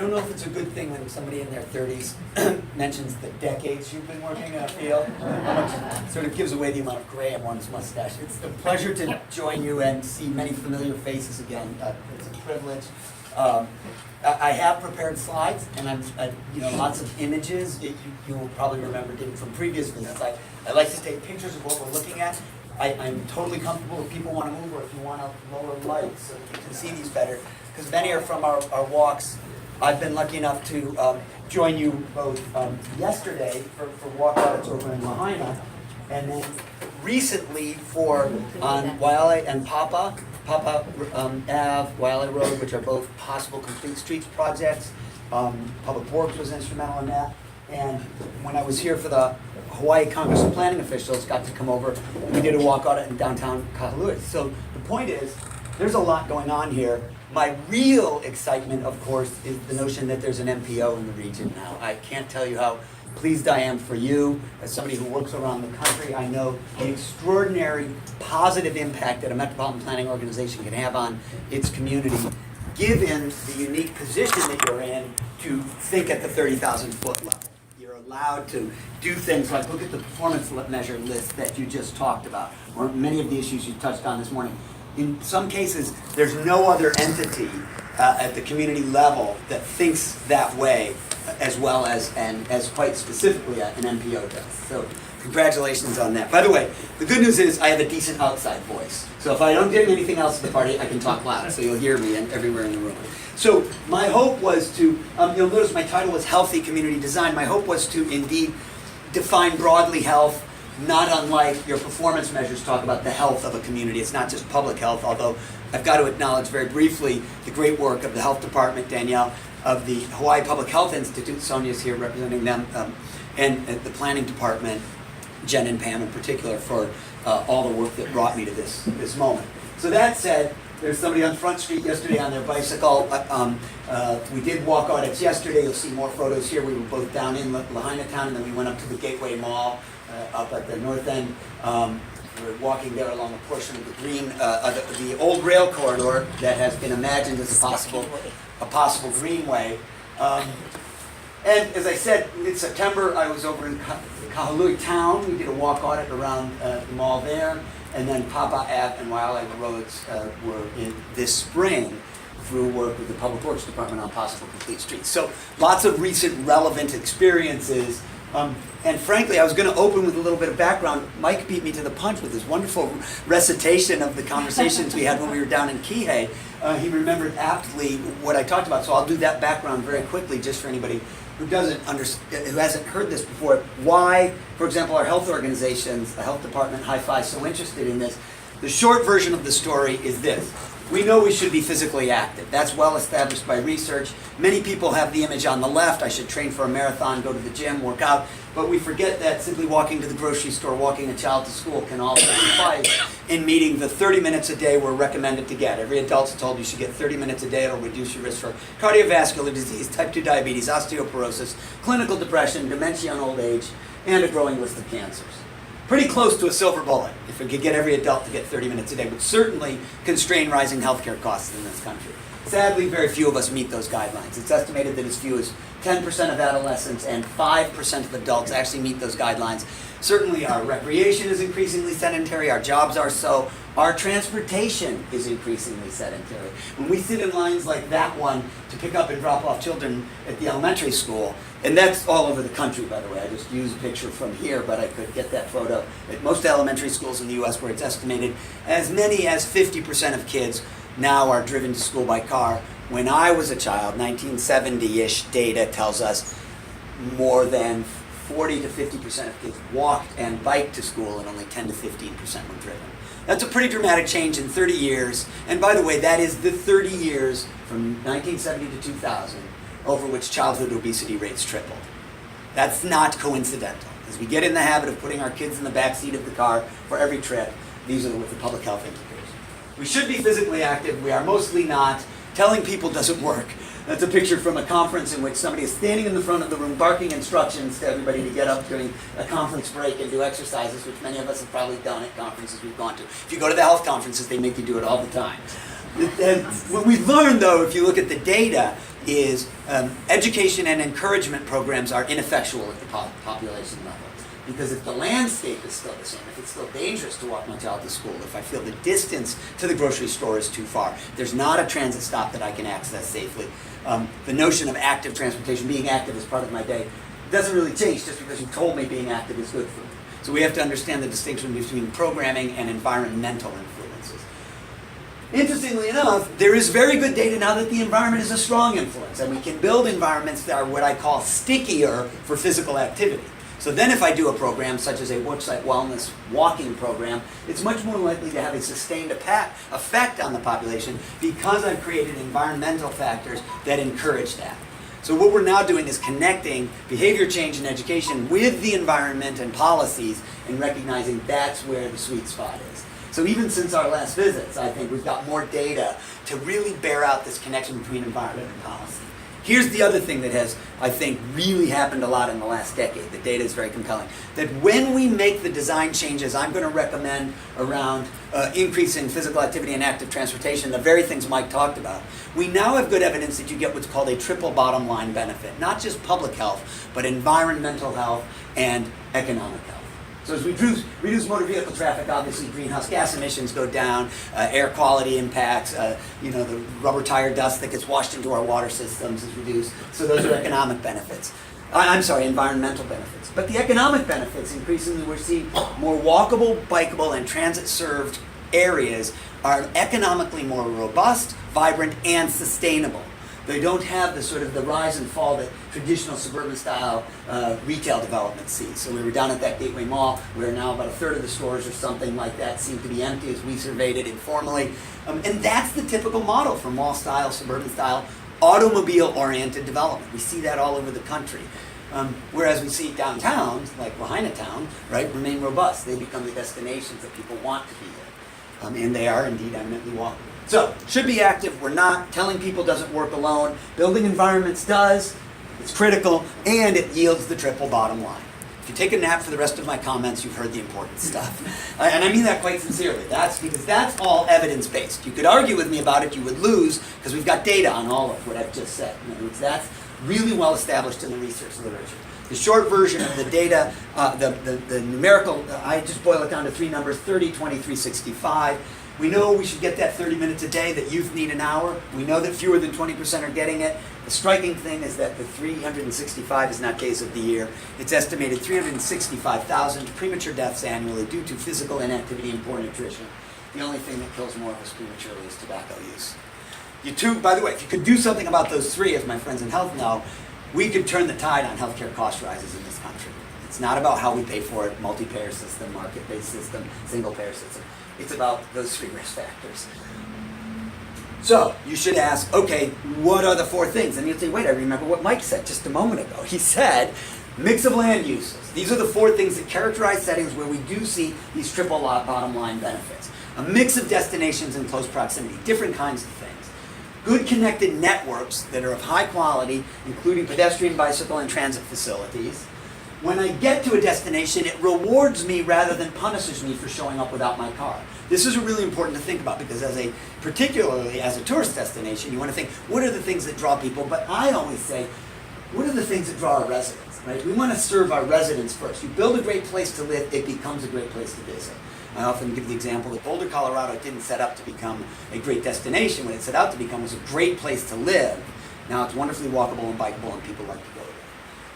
don't know if it's a good thing when somebody in their 30s mentions the decades you've been working in a field. Sort of gives away the amount of gray on one's mustache. It's a pleasure to join you and see many familiar faces again. It's a privilege. I have prepared slides, and lots of images. You will probably remember David from previous visits. I like to take pictures of what we're looking at. I'm totally comfortable if people want to move or if you want to lower lights so you can see these better. Because many are from our walks. I've been lucky enough to join you both yesterday for walk audits over in Lahaina, and then recently on Waialae and Papa Ave, Waialae Road, which are both possible complete streets projects. Public Works was instrumental in that. And when I was here for the Hawaii Congress of Planning Officials, got to come over and we did a walk audit in downtown Kahului. So the point is, there's a lot going on here. My real excitement, of course, is the notion that there's an MPO in the region now. I can't tell you how pleased I am for you. As somebody who works around the country, I know the extraordinary positive impact that a metropolitan planning organization can have on its community, given the unique position that you're in to think at the 30,000 foot level. You're allowed to do things like look at the performance measure list that you just talked about, or many of the issues you touched on this morning. In some cases, there's no other entity at the community level that thinks that way as well as, and as quite specifically an MPO does. So congratulations on that. By the way, the good news is I have a decent outside voice. So if I don't get anything else at the party, I can talk loud, so you'll hear me everywhere in the room. So my hope was to, you'll notice my title was Healthy Community Design. My hope was to indeed define broadly health, not unlike your performance measures talk about the health of a community. It's not just public health, although I've got to acknowledge very briefly the great work of the health department, Danielle, of the Hawaii Public Health Institute, Sonia's here representing them, and the planning department, Jen and Pam in particular, for all the work that brought me to this moment. So that said, there's somebody on Front Street yesterday on their bicycle. We did walk audits yesterday. You'll see more photos here. We were both down in Lahaina town, and then we went up to the Gateway Mall up at the north end. We were walking there along a portion of the green, the old rail corridor that has been imagined as a possible greenway. And as I said, in September, I was over in Kahului town. We did a walk audit around the mall there. And then Papa Ave and Waialae roads were in this spring through work with the Public Works Department on possible complete streets. So lots of recent relevant experiences. And frankly, I was going to open with a little bit of background. Mike beat me to the punch with his wonderful recitation of the conversations we had when we were down in Kihei. He remembered aptly what I talked about, so I'll do that background very quickly just for anybody who who hasn't heard this before. Why, for example, our health organizations, the health department, Hi-Fi, so interested in this? The short version of the story is this. We know we should be physically active. That's well established by research. Many people have the image on the left, I should train for a marathon, go to the gym, work out, but we forget that simply walking to the grocery store, walking a child to school can also suffice in meeting the 30 minutes a day we're recommended to get. Every adult's told you should get 30 minutes a day. It'll reduce your risk for cardiovascular disease, type 2 diabetes, osteoporosis, clinical depression, dementia and old age, and a growing list of cancers. Pretty close to a silver bullet if we could get every adult to get 30 minutes a day, but certainly constrain rising healthcare costs in this country. Sadly, very few of us meet those guidelines. It's estimated that as few as 10% of adolescents and 5% of adults actually meet those guidelines. Certainly our recreation is increasingly sedentary, our jobs are so, our transportation is increasingly sedentary. When we sit in lines like that one to pick up and drop off children at the elementary school, and that's all over the country, by the way. I just used a picture from here, but I could get that photo at most elementary schools in the U.S. where it's estimated as many as 50% of kids now are driven to school by car. When I was a child, 1970-ish data tells us more than 40 to 50% of kids walked and biked to school, and only 10 to 15% were driven. That's a pretty dramatic change in 30 years. And by the way, that is the 30 years from 1970 to 2000 over which childhood obesity rates tripled. That's not coincidental. As we get in the habit of putting our kids in the back seat of the car for every trip, these are with the public health indicators. We should be physically active. We are mostly not. Telling people doesn't work. That's a picture from a conference in which somebody is standing in the front of the room barking instructions to everybody to get up during a conference break and do exercises, which many of us have probably done at conferences we've gone to. If you go to the health conferences, they make you do it all the time. And what we've learned, though, if you look at the data, is education and encouragement programs are ineffectual at the population level. Because if the landscape is still the same, if it's still dangerous to walk my child to school, if I feel the distance to the grocery store is too far, there's not a transit stop that I can access safely, the notion of active transportation, being active as part of my day, doesn't really change just because you told me being active is good for me. So we have to understand the distinction between programming and environmental influences. Interestingly enough, there is very good data now that the environment is a strong influence, and we can build environments that are what I call stickier for physical activity. So then if I do a program such as a worksite wellness walking program, it's much more likely to have a sustained effect on the population because I've created environmental factors that encourage that. So what we're now doing is connecting behavior change in education with the environment and policies and recognizing that's where the sweet spot is. So even since our last visits, I think we've got more data to really bear out this connection between environment and policy. Here's the other thing that has, I think, really happened a lot in the last decade. The data is very compelling. That when we make the design changes I'm going to recommend around increase in physical activity and active transportation, the very things Mike talked about, we now have good evidence that you get what's called a triple bottom line benefit. Not just public health, but environmental health and economic health. So as we reduce motor vehicle traffic, obviously greenhouse gas emissions go down, air quality impacts, the rubber tire dust that gets washed into our water systems is reduced. So those are economic benefits. Environmental benefits. But the economic benefits, increasingly we're seeing more walkable, bikeable, and transit-served areas are economically more robust, vibrant, and sustainable. They don't have the sort of the rise and fall that traditional suburban style retail development sees. So we were down at that Gateway Mall where now about a third of the stores or something like that seem to be empty as we surveyed it informally. And that's the typical model for mall style, suburban style, automobile oriented development. We see that all over the country. Whereas we see downtowns like Lahaina Town, right, remain robust. They become the destinations that people want to be in. And they are indeed eminently walkable. So, should be active, we're not. Telling people doesn't work alone. Building environments does. It's critical, and it yields the triple bottom line. If you take a nap for the rest of my comments, you've heard the important stuff. And I mean that quite sincerely. That's because that's all evidence-based. You could argue with me about it, you would lose, because we've got data on all of what I've just said. In other words, that's really well established in the research literature. The short version of the data, the numerical, I just boil it down to three numbers, 30, 23, 65. We know we should get that 30 minutes a day, that youth need an hour. We know that fewer than 20% are getting it. The striking thing is that the 365 is not days of the year. It's estimated 365,000 premature deaths annually due to physical inactivity and poor nutrition. The only thing that kills more of us prematurely is tobacco use. By the way, if you could do something about those three, as my friends in health know, we could turn the tide on healthcare cost rises in this country. It's not about how we pay for it, multi-payer system, market-based system, single-payer system. It's about those three risk factors. So you should ask, okay, what are the four things? And you'll say, wait, I remember what Mike said just a moment ago. He said, mix of land uses. These are the four things that characterize settings where we do see these triple bottom line benefits. A mix of destinations in close proximity, different kinds of things. Good connected networks that are of high quality, including pedestrian, bicycle, and transit facilities. When I get to a destination, it rewards me rather than punishes me for showing up without my car. This is really important to think about because particularly as a tourist destination, you want to think, what are the things that draw people? But I always say, what are the things that draw our residents, right? We want to serve our residents first. You build a great place to live, it becomes a great place to visit. I often give the example that Boulder, Colorado didn't set up to become a great destination. What it set out to become was a great place to live. Now it's wonderfully walkable and bikeable and people like to go there.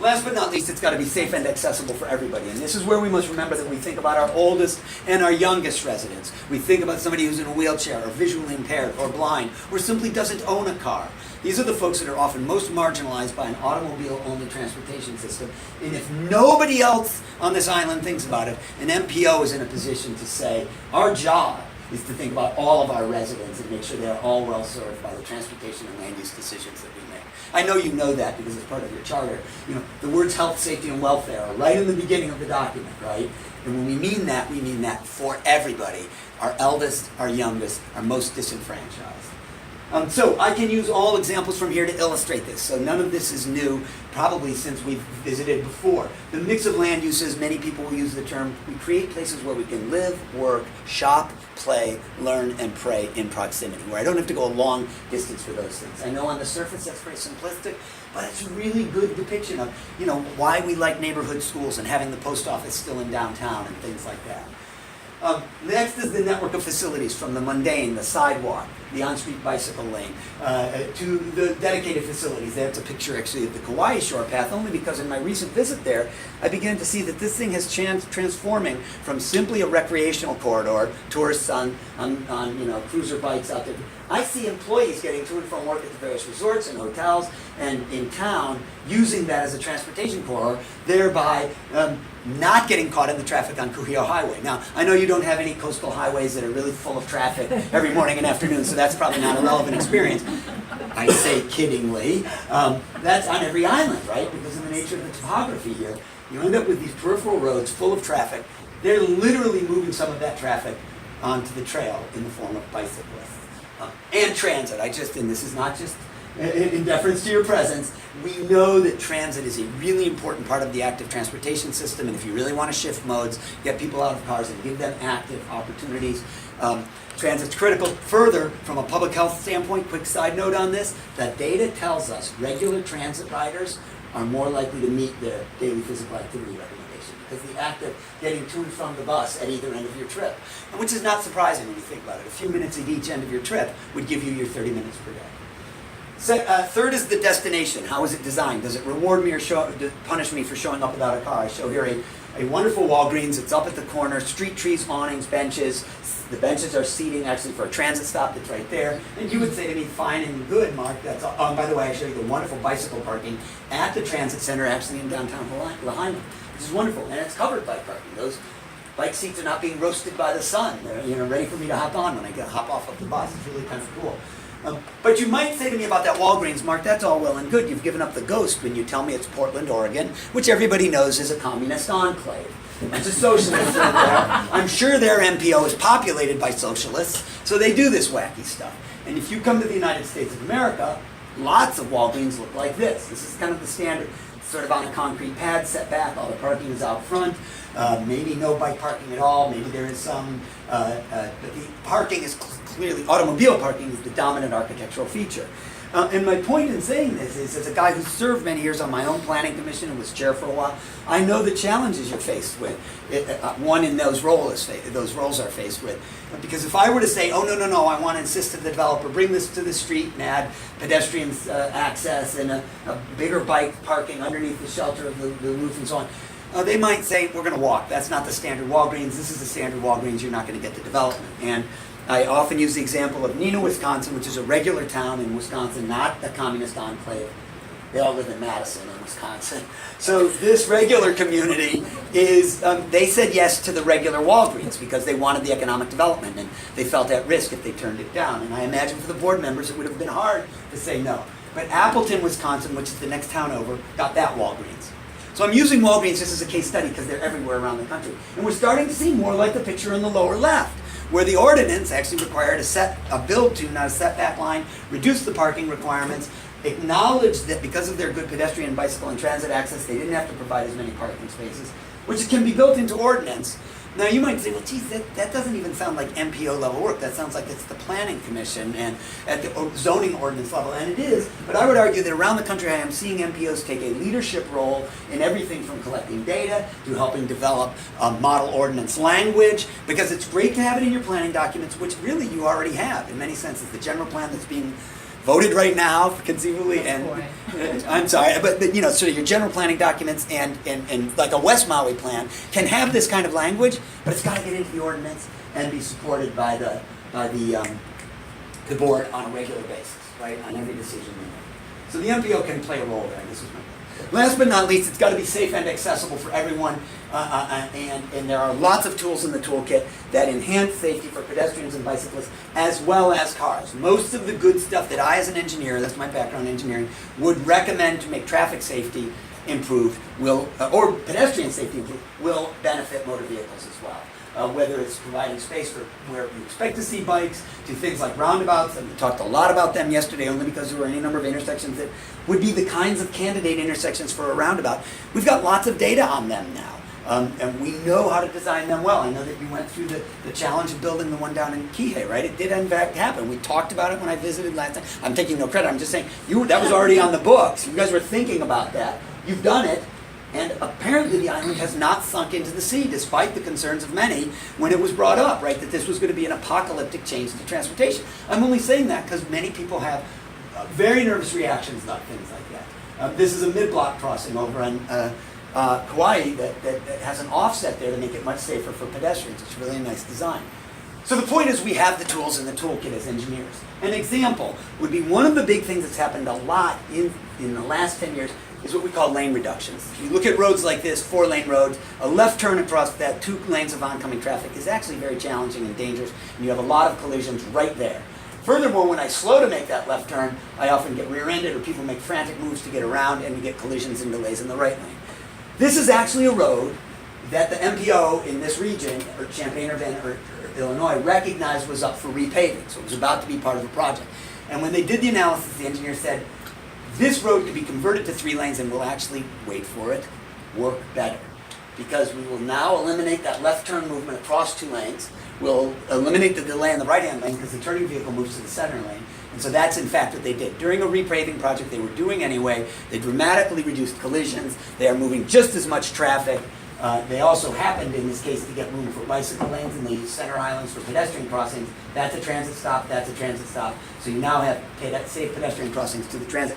Last but not least, it's got to be safe and accessible for everybody. And this is where we must remember that we think about our oldest and our youngest residents. We think about somebody who's in a wheelchair or visually impaired or blind or simply doesn't own a car. These are the folks that are often most marginalized by an automobile-only transportation system. And if nobody else on this island thinks about it, an MPO is in a position to say, our job is to think about all of our residents and make sure they're all well served by the transportation and land use decisions that we make. I know you know that because it's part of your charter. The words health, safety, and welfare are right in the beginning of the document, right? And when we mean that for everybody. Our eldest, our youngest, our most disenfranchised. So I can use all examples from here to illustrate this. So none of this is new, probably since we've visited before. The mix of land uses, many people will use the term, we create places where we can live, work, shop, play, learn, and pray in proximity, where I don't have to go a long distance for those things. I know on the surface that's very simplistic, but it's a really good depiction of, why we like neighborhood schools and having the post office still in downtown and things like that. Next is the network of facilities, from the mundane, the sidewalk, the on-street bicycle lane, to the dedicated facilities. That's a picture actually of the Kauai shore path, only because in my recent visit there, I began to see that this thing has transforming from simply a recreational corridor, tourists on cruiser bikes out there. I see employees getting to and from work at the various resorts and hotels and in town using that as a transportation corridor, thereby not getting caught in the traffic on Kuhio Highway. Now, I know you don't have any coastal highways that are really full of traffic every morning and afternoon, so that's probably not a relevant experience. I say kiddingly. That's on every island, right? Because of the nature of the topography here. You end up with these peripheral roads full of traffic. They're literally moving some of that traffic onto the trail in the form of bicyclists. And transit. And this is not just in deference to your presence, we know that transit is a really important part of the active transportation system, and if you really want to shift modes, get people out of cars and give them active opportunities, transit's critical. Further, from a public health standpoint, quick side note on this, the data tells us regular transit riders are more likely to meet their daily physical activity recommendation, because the act of getting to and from the bus at either end of your trip, which is not surprising when you think about it. A few minutes at each end of your trip would give you your 30 minutes per day. Third is the destination. How is it designed? Does it reward me or punish me for showing up without a car? I show here a wonderful Walgreens. It's up at the corner, street trees, awnings, benches. The benches are seating actually for a transit stop that's right there. And you would say to me, fine and good, Mark. That's by the way, I show you the wonderful bicycle parking at the transit center actually in downtown Lahaina. This is wonderful, and it's covered by parking. Those bike seats are not being roasted by the sun. They're ready for me to hop on when I hop off of the bus. It's really kind of cool. But you might say to me about that Walgreens, Mark, that's all well and good. You've given up the ghost when you tell me it's Portland, Oregon, which everybody knows is a communist enclave. It's a socialist there. I'm sure their MPO is populated by socialists, so they do this wacky stuff. And if you come to the United States of America, lots of Walgreens look like this. This is kind of the standard. It's sort of on a concrete pad set back. All the parking is out front. Maybe no bike parking at all. Maybe there is some, but the parking is clearly, automobile parking is the dominant architectural feature. And my point in saying this is, as a guy who served many years on my own planning commission and was chair for a while, I know the challenges you're faced with. One in those roles are faced with. Because if I were to say, oh, no, I want to insist that the developer bring this to the street and add pedestrian access and a bigger bike parking underneath the shelter of the roof and so on, they might say, we're going to walk. That's not the standard Walgreens. This is the standard Walgreens. You're not going to get the development. And I often use the example of Neenah, Wisconsin, which is a regular town in Wisconsin, not a communist enclave. They all live in Madison in Wisconsin. So this regular community is, they said yes to the regular Walgreens because they wanted the economic development and they felt at risk if they turned it down. And I imagine for the board members it would have been hard to say no. But Appleton, Wisconsin, which is the next town over, got that Walgreens. So I'm using Walgreens just as a case study because they're everywhere around the country. And we're starting to see more like the picture in the lower left, where the ordinance actually required a build to, not a setback line, reduce the parking requirements, acknowledge that because of their good pedestrian, bicycle, and transit access, they didn't have to provide as many parking spaces, which can be built into ordinance. Now you might say, well, geez, that doesn't even sound like MPO level work. That sounds like it's the planning commission and at the zoning ordinance level, and it is. But I would argue that around the country I am seeing MPOs take a leadership role in everything from collecting data to helping develop model ordinance language, because it's great to have it in your planning documents, which really you already have in many senses. The general plan that's being voted right now, conceivably, and I'm sorry, but sort of your general planning documents and like a West Maui plan can have this kind of language, but it's got to get into the ordinance and be supported by the board on a regular basis, right, on every decision we make. So the MPO can play a role there, and this is my point. Last but not least, it's got to be safe and accessible for everyone, and there are lots of tools in the toolkit that enhance safety for pedestrians and bicyclists as well as cars. Most of the good stuff that I, as an engineer, that's my background in engineering, would recommend to make traffic safety improved or pedestrian safety improved will benefit motor vehicles as well. whether it's providing space for where you expect to see bikes, to things like roundabouts, and we talked a lot about them yesterday only because there were any number of intersections that would be the kinds of candidate intersections for a roundabout. We've got lots of data on them now. And we know how to design them well. I know that you went through the challenge of building the one down in Kihei, right? It did in fact happen. We talked about it when I visited last time. I'm taking no credit, I'm just saying, that was already on the books. You guys were thinking about that. You've done it, and apparently the island has not sunk into the sea, despite the concerns of many when it was brought up, right? That this was going to be an apocalyptic change to transportation. I'm only saying that because many people have very nervous reactions about things like that. This is a mid-block crossing over on Kauai that has an offset there to make it much safer for pedestrians. It's really a nice design. So the point is we have the tools in the toolkit as engineers. An example would be one of the big things that's happened a lot in the last 10 years is what we call lane reductions. If you look at roads like this, 4-lane roads, a left turn across that 2 lanes of oncoming traffic is actually very challenging and dangerous, and you have a lot of collisions right there. Furthermore, when I slow to make that left turn, I often get rear-ended or people make frantic moves to get around and we get collisions and delays in the right lane. This is actually a road that the MPO in this region, or Champaign-Urbana or Illinois, recognized was up for repaving, so it was about to be part of a project. And when they did the analysis, the engineer said, this road could be converted to 3 lanes and will actually, wait for it, work better. Because we will now eliminate that left turn movement across 2 lanes. We'll eliminate the delay in the right-hand lane because the turning vehicle moves to the center lane. And so that's in fact what they did. During a repaving project they were doing anyway, they dramatically reduced collisions. They are moving just as much traffic. They also happened in this case to get room for bicycle lanes and they use center islands for pedestrian crossings. That's a transit stop, that's a transit stop. So you now have safe pedestrian crossings to the transit.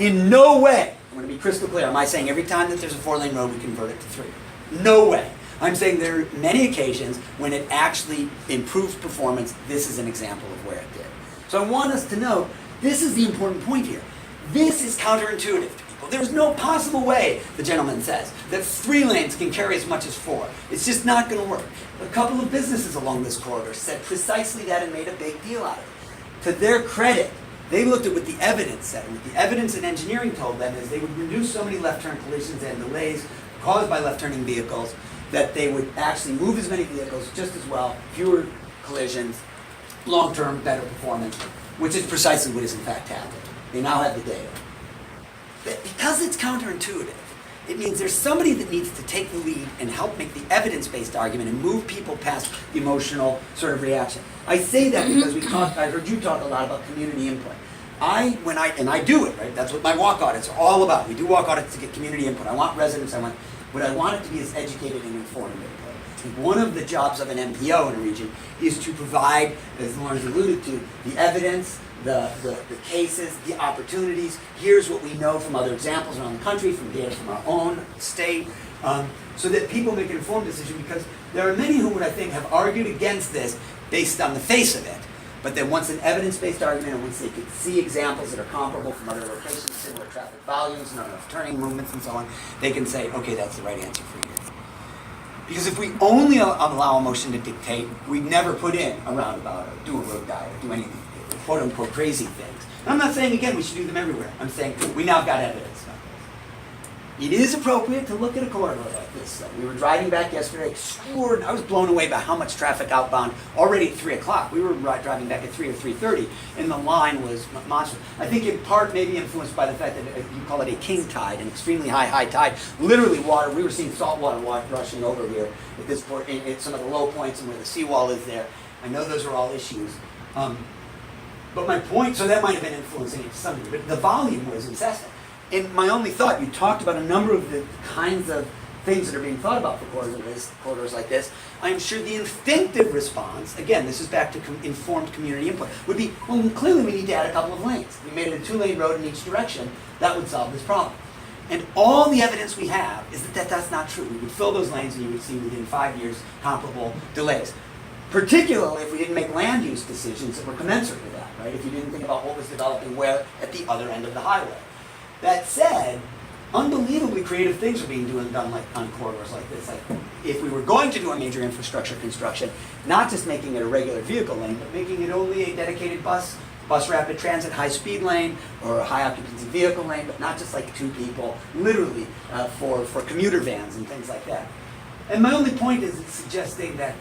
In no way, I'm going to be crystal clear, am I saying every time that there's a 4-lane road we convert it to 3? No way. I'm saying there are many occasions when it actually improves performance. This is an example of where it did. So I want us to know, this is the important point here. This is counterintuitive to people. There's no possible way, the gentleman says, that 3 lanes can carry as much as 4. It's just not going to work. A couple of businesses along this corridor said precisely that and made a big deal out of it. To their credit, they looked at what the evidence said. And what the evidence in engineering told them is they would reduce so many left turn collisions and delays caused by left turning vehicles that they would actually move as many vehicles just as well, fewer collisions, long-term better performance, which is precisely what is in fact happening. They now have the data. But because it's counterintuitive, it means there's somebody that needs to take the lead and help make the evidence-based argument and move people past the emotional sort of reaction. I say that because I heard you talk a lot about community input. And I do it, right? That's what my walk audits are all about. We do walk audits to get community input. I want residents, what I want it to be is educated and informed input. One of the jobs of an MPO in a region is to provide, as Lauren's alluded to, the evidence, the cases, the opportunities. Here's what we know from other examples around the country, from data from our own state, so that people make an informed decision, because there are many who would, I think, have argued against this based on the face of it. But then once an evidence-based argument, and once they could see examples that are comparable from other locations, similar traffic volumes, not enough turning movements and so on, they can say, okay, that's the right answer for you. Because if we only allow emotion to dictate, we'd never put in a roundabout or do a road diet or do any quote-unquote crazy things. And I'm not saying, again, we should do them everywhere. I'm saying we now got evidence about this. It is appropriate to look at a corridor like this. We were driving back yesterday, I was blown away by how much traffic outbound already at 3 o'clock. We were driving back at 3 or 3:30, and the line was monstrous. I think in part maybe influenced by the fact that you call it a king tide, an extremely high tide. Literally water, we were seeing salt water rushing over here at this point, at some of the low points and where the seawall is there. I know those are all issues. But my point, so that might have been influencing it to some degree, but the volume was incessant. And my only thought, you talked about a number of the kinds of things that are being thought about for corridors like this. I'm sure the instinctive response, again, this is back to informed community input, would be, well, clearly we need to add a couple of lanes. We made it a 2-lane road in each direction. That would solve this problem. And all the evidence we have is that that's not true. We would fill those lanes and you would see within 5 years comparable delays. Particularly if we didn't make land use decisions that were commensurate with that, right? If you didn't think about what was developing where at the other end of the highway. That said, unbelievably creative things are being done like on corridors like this. Like if we were going to do a major infrastructure construction, not just making it a regular vehicle lane, but making it only a dedicated bus rapid transit high-speed lane or a high-occupancy vehicle lane, but not just like 2 people, literally for commuter vans and things like that. And my only point is it's suggesting that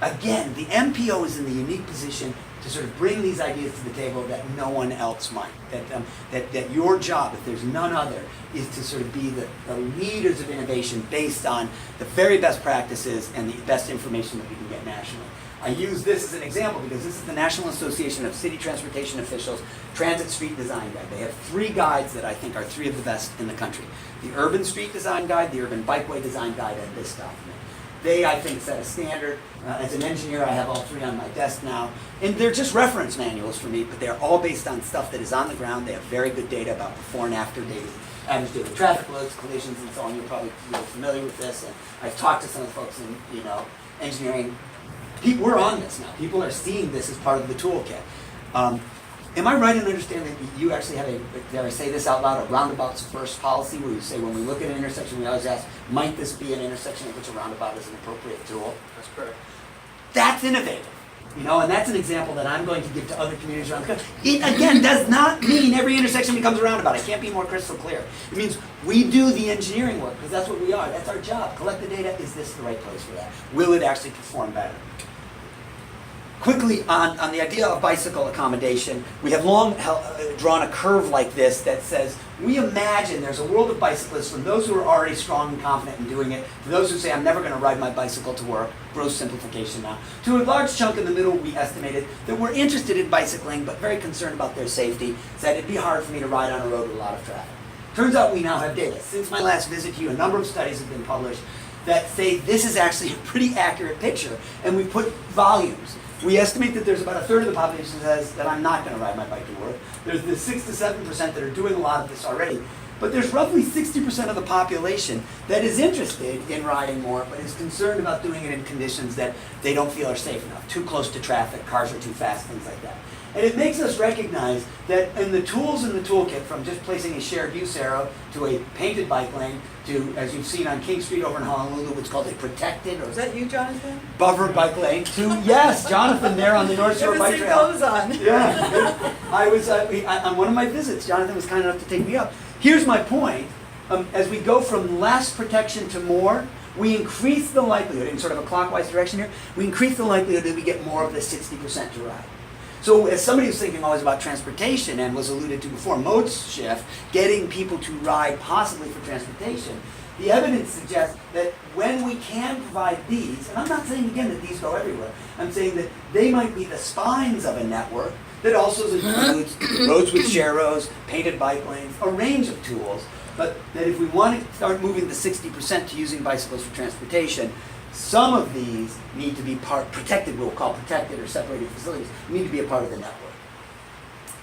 again, the MPO is in the unique position to sort of bring these ideas to the table that no one else might. That your job, if there's none other, is to sort of be the leaders of innovation based on the very best practices and the best information that we can get nationally. I use this as an example because this is the National Association of City Transportation Officials Transit Street Design Guide. They have 3 guides that I think are 3 of the best in the country. The Urban Street Design Guide, the Urban Bikeway Design Guide, and this document. They, I think, set a standard. As an engineer, I have all 3 on my desk now. And they're just reference manuals for me, but they're all based on stuff that is on the ground. They have very good data about before and after data, average daily traffic loads, collisions, and so on. You're probably really familiar with this. And I've talked to some of the folks in engineering. We're on this now. People are seeing this as part of the toolkit. Am I right in understanding that you actually have dare I say this out loud, a roundabouts first policy where you say when we look at an intersection, we always ask, might this be an intersection in which a roundabout is an appropriate tool? That's correct. That's innovative. And that's an example that I'm going to give to other communities around the country. It, again, does not mean every intersection becomes a roundabout. I can't be more crystal clear. It means we do the engineering work, because that's what we are. That's our job. Collect the data. Is this the right place for that? Will it actually perform better? Quickly, on the idea of bicycle accommodation, we have long drawn a curve like this that says, we imagine there's a world of bicyclists from those who are already strong and confident in doing it, to those who say, I'm never going to ride my bicycle to work, gross simplification now, to a large chunk in the middle we estimated that were interested in bicycling but very concerned about their safety, said it'd be hard for me to ride on a road with a lot of traffic. Turns out we now have data. Since my last visit to you, a number of studies have been published that say this is actually a pretty accurate picture, and we put volumes. We estimate that there's about a third of the population that says that I'm not going to ride my bike to work. There's the 6 to 7% that are doing a lot of this already. But there's roughly 60% of the population that is interested in riding more, but is concerned about doing it in conditions that they don't feel are safe enough. Too close to traffic, cars are too fast, things like that. And it makes us recognize that in the tools in the toolkit, from just placing a shared use arrow to a painted bike lane to, as you've seen on King Street over in Honolulu, what's called a protected, or Is that you, Jonathan? buffered bike lane, to, yes, Jonathan there on the North Shore Bike Trail. Clothes on. Yeah, I was, on one of my visits, Jonathan was kind enough to take me up. Here's my point. As we go from less protection to more, we increase the likelihood, in sort of a clockwise direction here, we increase the likelihood that we get more of the 60% to ride. So as somebody who's thinking always about transportation and was alluded to before, modes shift, getting people to ride possibly for transportation, the evidence suggests that when we can provide these, and I'm not saying again that these go everywhere, I'm saying that they might be the spines of a network that also includes roads with share roads, painted bike lanes, a range of tools, but that if we want to start moving the 60% to using bicycles for transportation, some of these need to be protected, we'll call protected or separated facilities, need to be a part of the network.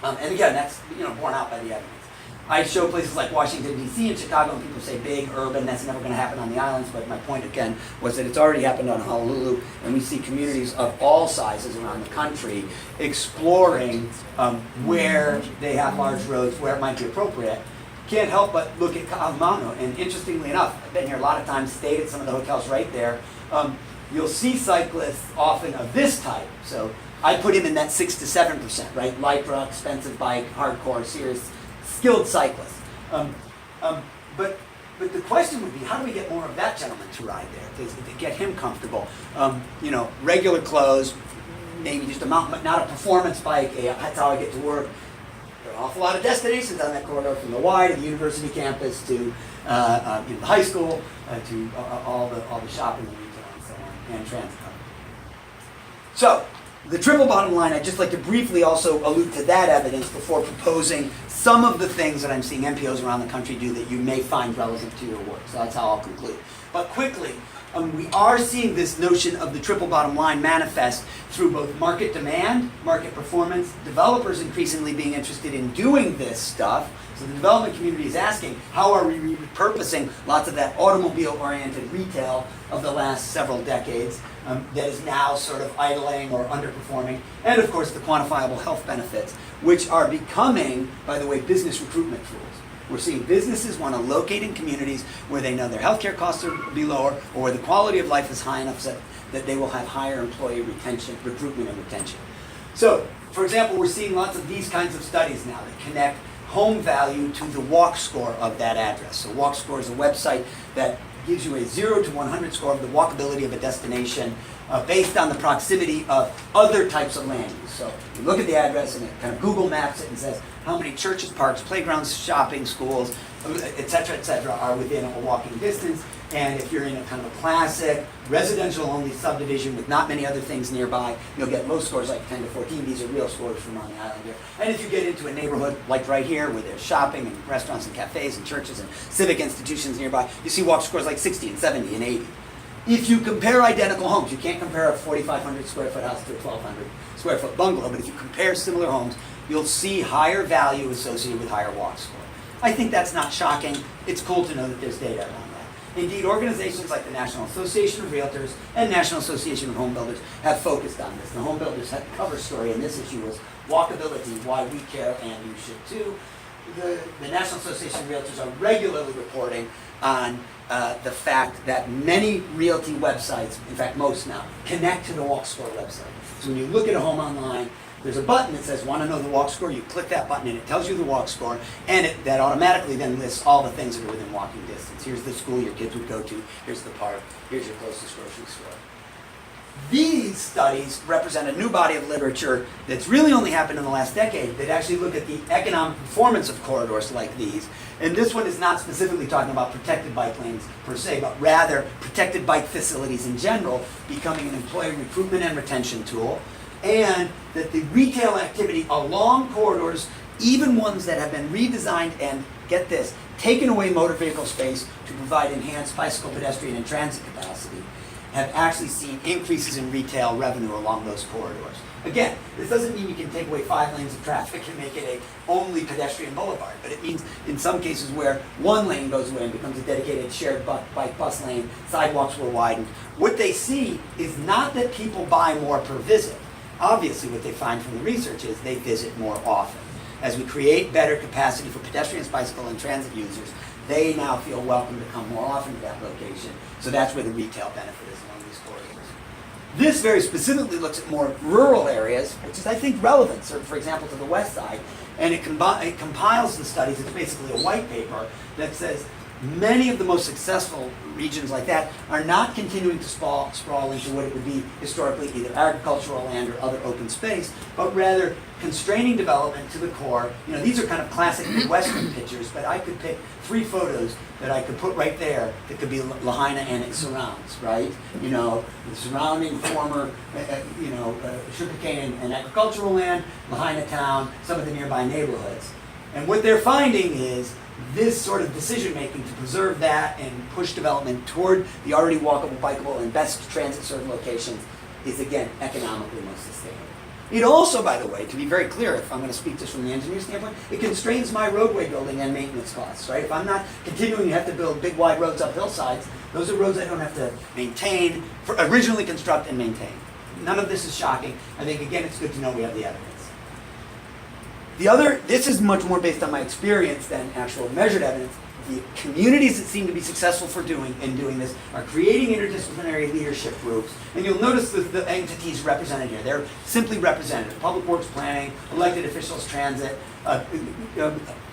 And again, that's borne out by the evidence. I show places like Washington, D.C. and Chicago, and people say big, urban, that's never going to happen on the islands, but my point again was that it's already happened on Honolulu, and we see communities of all sizes around the country exploring where they have large roads, where it might be appropriate. Can't help but look at Ka'ahumanu, and interestingly enough, I've been here a lot of times, stayed at some of the hotels right there. You'll see cyclists often of this type. So I put him in that 6 to 7%, right? Lycra, expensive bike, hardcore, serious, skilled cyclists. But the question would be, how do we get more of that gentleman to ride there, to get him comfortable? Regular clothes, maybe just a mountain, not a performance bike. That's how I get to work. There are an awful lot of destinations on that corridor, from the Y to the university campus to the high school to all the shopping and retail and so on, and transit. So, the triple bottom line, I'd just like to briefly also allude to that evidence before proposing some of the things that I'm seeing MPOs around the country do that you may find relevant to your work. So that's how I'll conclude. But quickly, we are seeing this notion of the triple bottom line manifest through both market demand, market performance, developers increasingly being interested in doing this stuff. So the development community is asking, how are we repurposing lots of that automobile-oriented retail of the last several decades that is now sort of idling or underperforming, and of course the quantifiable health benefits, which are becoming, by the way, business recruitment tools. We're seeing businesses want to locate in communities where they know their healthcare costs will be lower, or where the quality of life is high enough that they will have higher employee retention, recruitment and retention. So, for example, we're seeing lots of these kinds of studies now that connect home value to the walk score of that address. So walk score is a website that gives you a 0 to 100 score of the walkability of a destination based on the proximity of other types of land use. So you look at the address and it kind of Google maps it and says how many churches, parks, playgrounds, shopping, schools, et cetera, are within a walking distance. And if you're in a kind of a classic residential-only subdivision with not many other things nearby, you'll get low scores like 10 to 14. These are real scores from on the island here. And if you get into a neighborhood like right here, where there's shopping and restaurants and cafes and churches and civic institutions nearby, you see walk scores like 60 and 70 and 80. If you compare identical homes, you can't compare a 4,500 square foot house to a 1,200 square foot bungalow, but if you compare similar homes, you'll see higher value associated with higher walk score. I think that's not shocking. It's cool to know that there's data around that. Indeed, organizations like the National Association of Realtors and National Association of Home Builders have focused on this. The Home Builders cover story in this issue was walkability, why we care and you should too. The National Association of Realtors are regularly reporting on the fact that many realty websites, in fact most now, connect to the walk score website. So when you look at a home online, there's a button that says, want to know the walk score? You click that button and it tells you the walk score, and that automatically then lists all the things that are within walking distance. Here's the school your kids would go to, here's the park, here's your closest grocery store. These studies represent a new body of literature that's really only happened in the last decade that actually look at the economic performance of corridors like these. And this one is not specifically talking about protected bike lanes per se, but rather protected bike facilities in general becoming an employee recruitment and retention tool. And that the retail activity along corridors, even ones that have been redesigned and, get this, taken away motor vehicle space to provide enhanced bicycle, pedestrian, and transit capacity, have actually seen increases in retail revenue along those corridors. Again, this doesn't mean you can take away 5 lanes of traffic and make it a only pedestrian boulevard, but it means in some cases where one lane goes away and becomes a dedicated shared bike bus lane, sidewalks were widened. What they see is not that people buy more per visit. Obviously, what they find from the research is they visit more often. As we create better capacity for pedestrians, bicycle, and transit users, they now feel welcome to come more often to that location. So that's where the retail benefit is along these corridors. This very specifically looks at more rural areas, which is, I think, relevant, so for example, to the west side. And it compiles the studies. It's basically a white paper that says many of the most successful regions like that are not continuing to sprawl into what it would be historically either agricultural land or other open space, but rather constraining development to the core. You know, these are kind of classic Midwestern pictures, but I could pick 3 photos that I could put right there that could be Lahaina and its surrounds, right? You know, the surrounding former, sugarcane and agricultural land, Lahaina town, some of the nearby neighborhoods. And what they're finding is this sort of decision-making to preserve that and push development toward the already walkable, bikeable, and best transit-served locations is, again, economically most sustainable. It also, by the way, to be very clear, if I'm going to speak just from the engineer standpoint, it constrains my roadway building and maintenance costs, right? If I'm not continuing to have to build big, wide roads up hillsides, those are roads I don't have to maintain, originally construct and maintain. None of this is shocking. I think, again, it's good to know we have the evidence. This is much more based on my experience than actual measured evidence. The communities that seem to be successful for doing this are creating interdisciplinary leadership groups. And you'll notice the entities represented here. They're simply representative. Public works planning, elected officials, transit,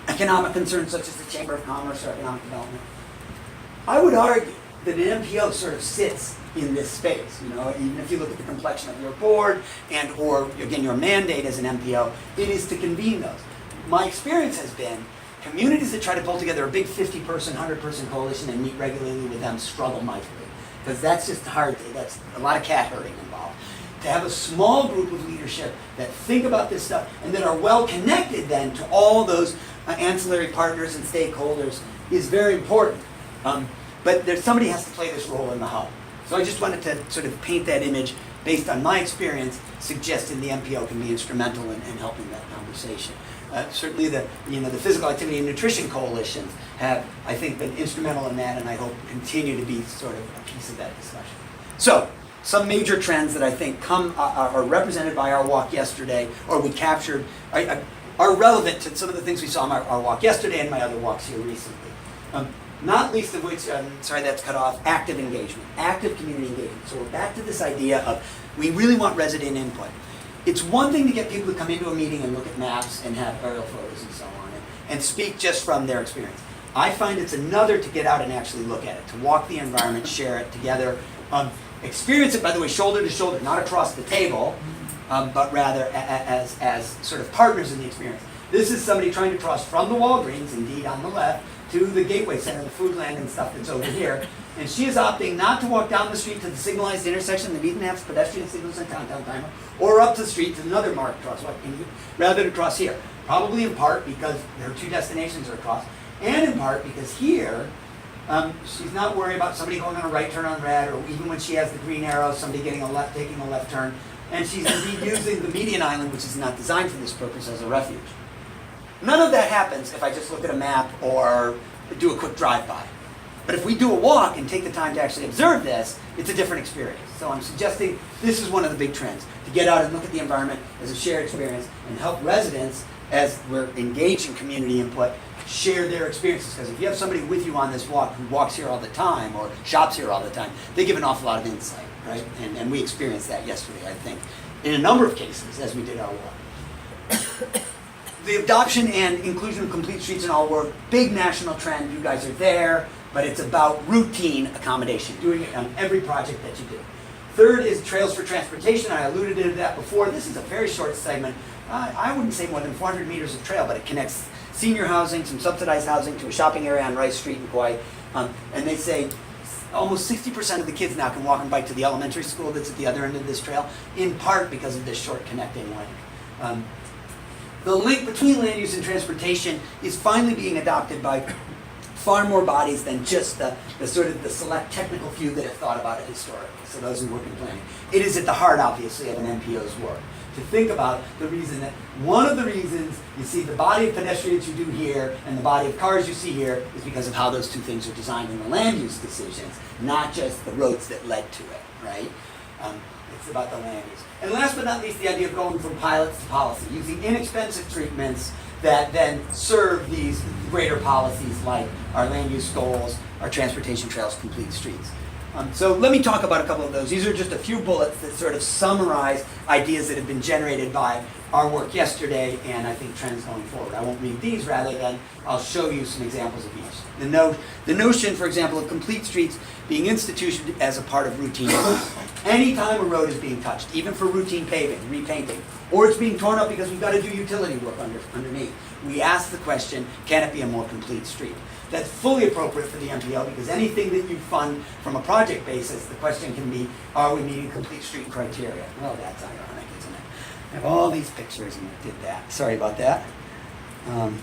economic concerns such as the Chamber of Commerce or economic development. I would argue that an MPO sort of sits in this space. You know, even if you look at the complexion of your board or again your mandate as an MPO, it is to convene those. My experience has been communities that try to pull together a big 50-person, 100-person coalition and meet regularly with them struggle mightily, because that's just hard. That's a lot of cat herding involved. To have a small group of leadership that think about this stuff and that are well connected then to all those ancillary partners and stakeholders is very important. But somebody has to play this role in the hub. So I just wanted to sort of paint that image based on my experience, suggesting the MPO can be instrumental in helping that conversation. Certainly the Physical Activity and Nutrition Coalitions have, I think, been instrumental in that, and I hope continue to be sort of a piece of that discussion. So, some major trends that I think are represented by our walk yesterday, or we captured, are relevant to some of the things we saw in our walk yesterday and my other walks here recently. Not least of which, sorry that's cut off, active engagement, active community engagement. So we're back to this idea of we really want resident input. It's one thing to get people to come into a meeting and look at maps and have aerial photos and so on, and speak just from their experience. I find it's another to get out and actually look at it, to walk the environment, share it together. experience it, by the way, shoulder to shoulder, not across the table, but rather as sort of partners in the experience. This is somebody trying to cross from the Walgreens, indeed on the left, to the Gateway Center, the food land and stuff that's over here. And she is opting not to walk down the street to the signalized intersection that even has pedestrian signals and countdown timer, or up the street to another marked crosswalk, rather to cross here. Probably in part because her two destinations are across, and in part because here, she's not worried about somebody going on a right turn on red, or even when she has the green arrow, somebody taking a left turn. And she's indeed using the median island, which is not designed for this purpose, as a refuge. None of that happens if I just look at a map or do a quick drive-by. But if we do a walk and take the time to actually observe this, it's a different experience. So I'm suggesting this is one of the big trends, to get out and look at the environment as a shared experience and help residents, as we're engaged in community input, share their experiences. Because if you have somebody with you on this walk who walks here all the time or shops here all the time, they give an awful lot of insight, right? And we experienced that yesterday, I think, in a number of cases as we did our walk. The adoption and inclusion of complete streets in all work, big national trend. You guys are there, but it's about routine accommodation, doing it on every project that you do. Third is trails for transportation. I alluded to that before. This is a very short segment. I wouldn't say more than 400 meters of trail, but it connects senior housing, some subsidized housing, to a shopping area on Rice Street in Kauai. And they say almost 60% of the kids now can walk and bike to the elementary school that's at the other end of this trail, in part because of this short connecting link. The link between land use and transportation is finally being adopted by far more bodies than just the sort of the select technical few that have thought about it historically, so those who work in planning. It is at the heart, obviously, of an MPO's work, to think about the reason that one of the reasons you see the body of pedestrians you do here and the body of cars you see here is because of how those two things are designed in the land use decisions, not just the roads that led to it, right? It's about the land use. And last but not least, the idea of going from pilots to policy, using inexpensive treatments that then serve these greater policies like our land use goals, our transportation trails, complete streets. So let me talk about a couple of those. These are just a few bullets that sort of summarize ideas that have been generated by our work yesterday and I think trends going forward. I won't read these, rather than I'll show you some examples of each. The notion, for example, of complete streets being instituted as a part of routine. Anytime a road is being touched, even for routine paving, repainting, or it's being torn up because we've got to do utility work underneath, we ask the question, can it be a more complete street? That's fully appropriate for the MPO, because anything that you fund from a project basis, the question can be, are we meeting complete street criteria? Well, that's ironic, isn't it? I have all these pictures and I did that. Sorry about that. I'm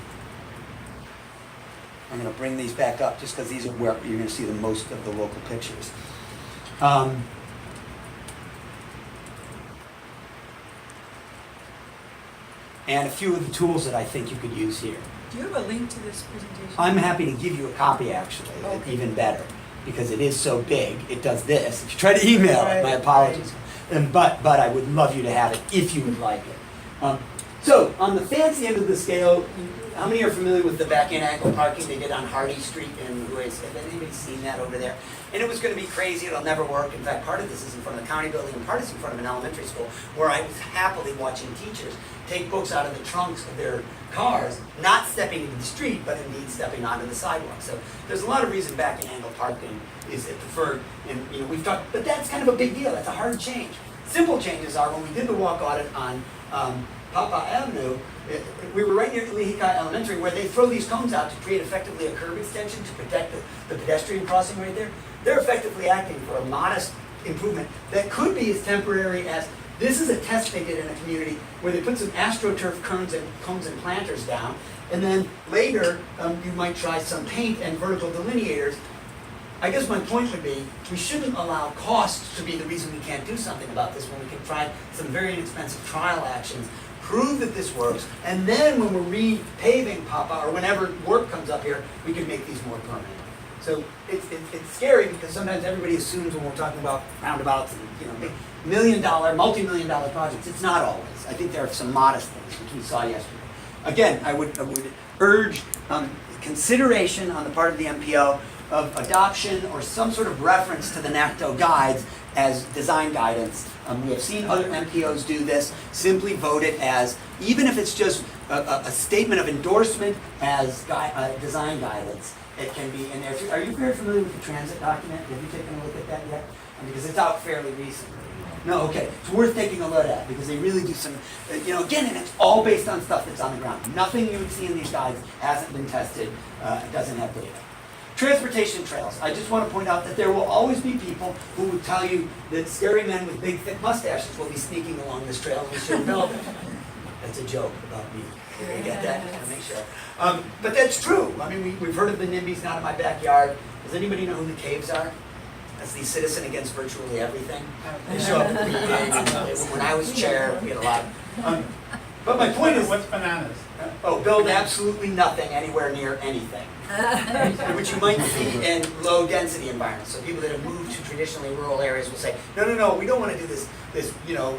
going to bring these back up just because these are where you're going to see the most of the local pictures. And a few of the tools that I think you could use here. Do you have a link to this presentation? I'm happy to give you a copy, actually, Okay. even better, because it is so big. It does this. If you try to email it, my apologies. But I would love you to have it if you would like it. So on the fancy end of the scale, how many are familiar with the back-end angle parking they did on Hardy Street in Ruiz? Have anybody seen that over there? And it was going to be crazy. It'll never work. In fact, part of this is in front of the county building, and part is in front of an elementary school, where I was happily watching teachers take books out of the trunks of their cars, not stepping into the street, but indeed stepping onto the sidewalk. So there's a lot of reason back-end angle parking is preferred. And we've talked, but that's kind of a big deal. That's a hard change. Simple changes are, when we did the walk audit on Papa Avenue, we were right near Lehikai Elementary, where they throw these cones out to create effectively a curb extension to protect the pedestrian crossing right there. They're effectively acting for a modest improvement that could be as temporary as, this is a test they did in a community where they put some AstroTurf cones and planters down, and then later you might try some paint and vertical delineators. I guess my point would be, we shouldn't allow cost to be the reason we can't do something about this, when we can try some very inexpensive trial actions, prove that this works, and then when we're repaving Papa, or whenever work comes up here, we can make these more permanent. So it's scary, because sometimes everybody assumes when we're talking about roundabouts and big million-dollar, multi-million-dollar projects, it's not always. I think there are some modest things, which we saw yesterday. Again, I would urge consideration on the part of the MPO of adoption or some sort of reference to the NACTO guides as design guidance. We have seen other MPOs do this. Simply vote it as, even if it's just a statement of endorsement as design guidance. It can be in there too. Are you very familiar with the transit document? Have you taken a look at that yet? Because it's out fairly recently. No, okay. It's worth taking a look at because they really do some, again, and it's all based on stuff that's on the ground. Nothing you would see in these guides hasn't been tested, doesn't have data. Transportation trails. I just want to point out that there will always be people who will tell you that scary men with big, thick mustaches will be sneaking along this trail and we shouldn't know them. That's a joke about me. You get that? I want to make sure. But that's true. I mean, we've heard of the NIMBYs not in my backyard. Does anybody know who the caves are? That's the Citizen Against Virtually Everything. They show up at meetings. When I was chair, we had a lot. But my point is, what's bananas? Build absolutely nothing anywhere near anything. Which you might see in low density environments. So people that have moved to traditionally rural areas will say, no, we don't want to do this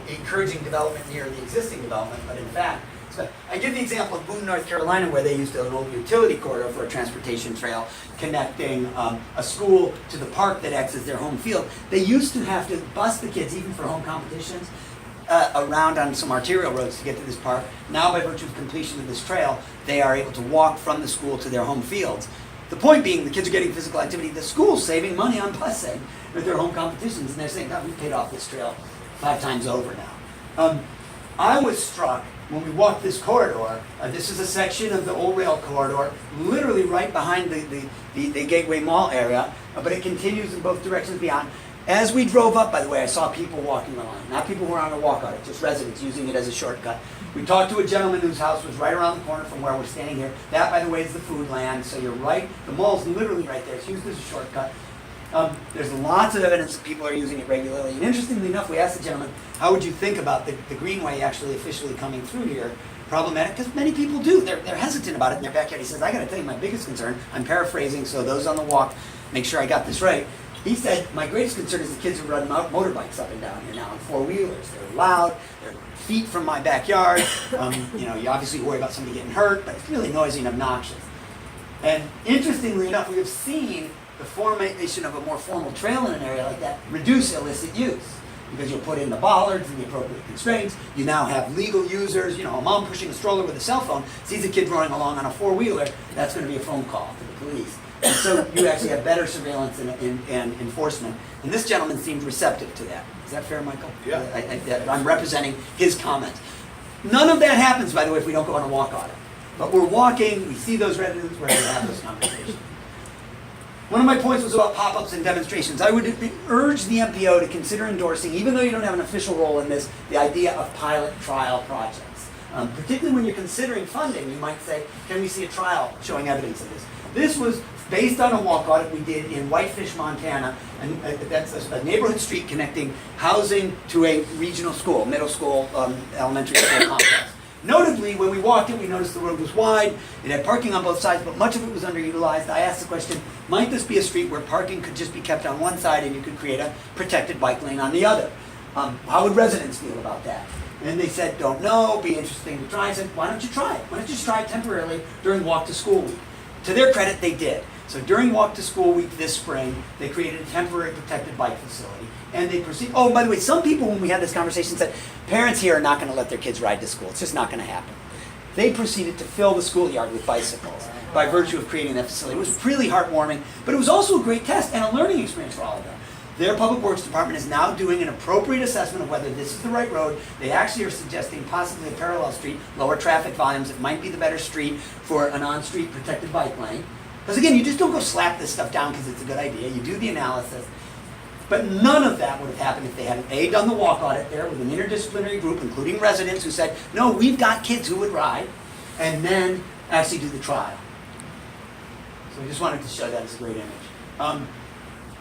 encouraging development near the existing development, but in fact, I give the example of Boone, North Carolina, where they used an old utility corridor for a transportation trail connecting a school to the park that acts as their home field. They used to have to bus the kids, even for home competitions, around on some arterial roads to get to this park. Now, by virtue of completion of this trail, they are able to walk from the school to their home fields. The point being, the kids are getting physical activity. The school's saving money on busing with their home competitions, and they're saying, God, we paid off this trail 5 times over now. I was struck when we walked this corridor. This is a section of the old rail corridor, literally right behind the Gateway Mall area, but it continues in both directions beyond. As we drove up, by the way, I saw people walking along. Not people who were on a walk on it, just residents using it as a shortcut. We talked to a gentleman whose house was right around the corner from where we're standing here. That, by the way, is the food land, so you're right. The mall's literally right there. It's used as a shortcut. There's lots of evidence that people are using it regularly. And interestingly enough, we asked the gentleman, how would you think about the greenway actually officially coming through here? Problematic, because many people do. They're hesitant about it in their backyard. He says, I got to tell you, my biggest concern, I'm paraphrasing, so those on the walk, make sure I got this right. He said, my greatest concern is the kids who run motorbikes up and down here now, and 4-wheelers. They're loud, they're feet from my backyard. You obviously worry about somebody getting hurt, but it's really noisy and obnoxious. And interestingly enough, we have seen the formation of a more formal trail in an area like that reduce illicit use. Because you'll put in the bollards and the appropriate constraints. You now have legal users. A mom pushing a stroller with a cell phone sees a kid running along on a 4-wheeler. That's going to be a phone call to the police. And so you actually have better surveillance and enforcement. And this gentleman seemed receptive to that. Is that fair, Michael? Yeah. I'm representing his comments. None of that happens, by the way, if we don't go on a walk on it. But we're walking, we see those residents, we're going to have those conversations. One of my points was about pop-ups and demonstrations. I would urge the MPO to consider endorsing, even though you don't have an official role in this, the idea of pilot trial projects. Particularly when you're considering funding, you might say, can we see a trial showing evidence of this? This was based on a walk audit we did in Whitefish, Montana, and that's a neighborhood street connecting housing to a regional school, middle school, elementary school complex. Notably, when we walked it, we noticed the road was wide, it had parking on both sides, but much of it was underutilized. I asked the question, might this be a street where parking could just be kept on one side and you could create a protected bike lane on the other? How would residents feel about that? And they said, don't know, be interesting to try. I said, why don't you try it? Why don't you just try it temporarily during Walk to School Week? To their credit, they did. So during Walk to School Week this spring, they created a temporary protected bike facility. And they proceed. Oh, by the way, some people, when we had this conversation, said, parents here are not going to let their kids ride to school. It's just not going to happen. They proceeded to fill the schoolyard with bicycles by virtue of creating that facility. It was really heartwarming, but it was also a great test and a learning experience for all of them. Their Public Works Department is now doing an appropriate assessment of whether this is the right road. They actually are suggesting possibly a parallel street, lower traffic volumes. It might be the better street for an on-street protected bike lane. Because again, you just don't go slap this stuff down because it's a good idea. You do the analysis. But none of that would have happened if they hadn't done the walk audit there with an interdisciplinary group, including residents who said, no, we've got kids who would ride, and then actually do the trial. So I just wanted to show that as a great image.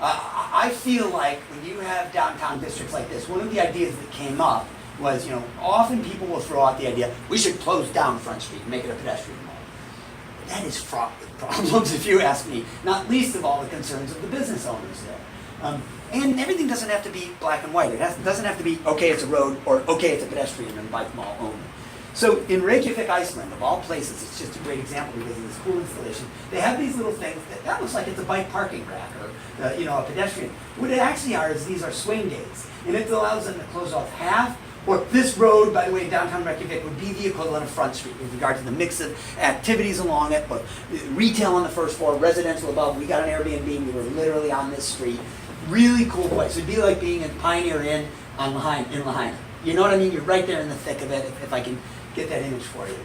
I feel like when you have downtown districts like this, one of the ideas that came up was, often people will throw out the idea, we should close down Front Street and make it a pedestrian mall. But that is fraught with problems, if you ask me, not least of all the concerns of the business owners there. And everything doesn't have to be black and white. It doesn't have to be, okay, it's a road, or okay, it's a pedestrian and bike mall only. So in Reykjavik, Iceland, of all places, it's just a great example because of this cool installation. They have these little things that looks like it's a bike parking rack or a pedestrian. What it actually are is these are swing gates, and it allows them to close off half Or this road, by the way, in downtown Reykjavik would be the equivalent of Front Street with regard to the mix of activities along it, but retail on the first floor, residential above. We got an Airbnb, we were literally on this street. Really cool place. It'd be like being in Pioneer Inn in Lahaina. You know what I mean? You're right there in the thick of it, if I can get that image for you.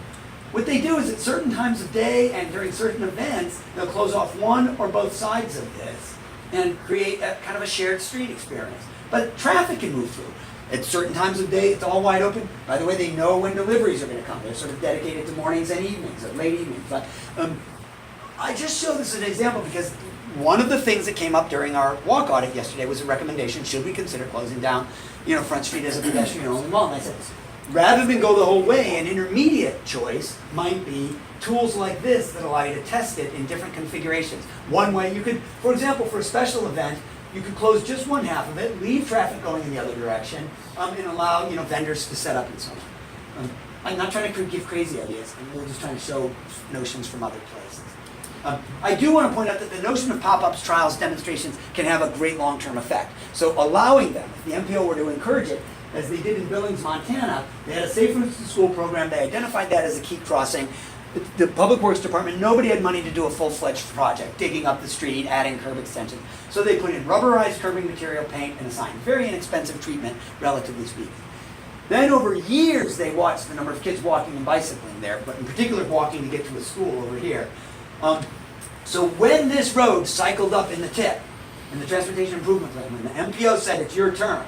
What they do is at certain times of day and during certain events, they'll close off one or both sides of this and create a kind of a shared street experience. But traffic can move through. At certain times of day, it's all wide open. By the way, they know when deliveries are going to come. They're sort of dedicated to mornings and evenings, or late evenings. But I just show this as an example because one of the things that came up during our walk audit yesterday was a recommendation, should we consider closing down, Front Street as a pedestrian-only mall? And I said, rather than go the whole way, an intermediate choice might be tools like this that allow you to test it in different configurations. One way you could, for example, for a special event, you could close just one half of it, leave traffic going in the other direction, and allow vendors to set up and so on. I'm not trying to give crazy ideas. I'm really just trying to show notions from other places. I do want to point out that the notion of pop-ups, trials, demonstrations can have a great long-term effect. So allowing them, if the MPO were to encourage it, as they did in Billings, Montana, they had a Safe Routes to School program. They identified that as a key crossing. The Public Works Department, nobody had money to do a full-fledged project, digging up the street, adding curb extensions. So they put in rubberized curbing material, paint, and a sign. Very inexpensive treatment, relatively speaking. Then over years, they watched the number of kids walking and bicycling there, but in particular walking to get to a school over here. So when this road cycled up in the tip, in the Transportation Improvement Plan, when the MPO said it's your turn,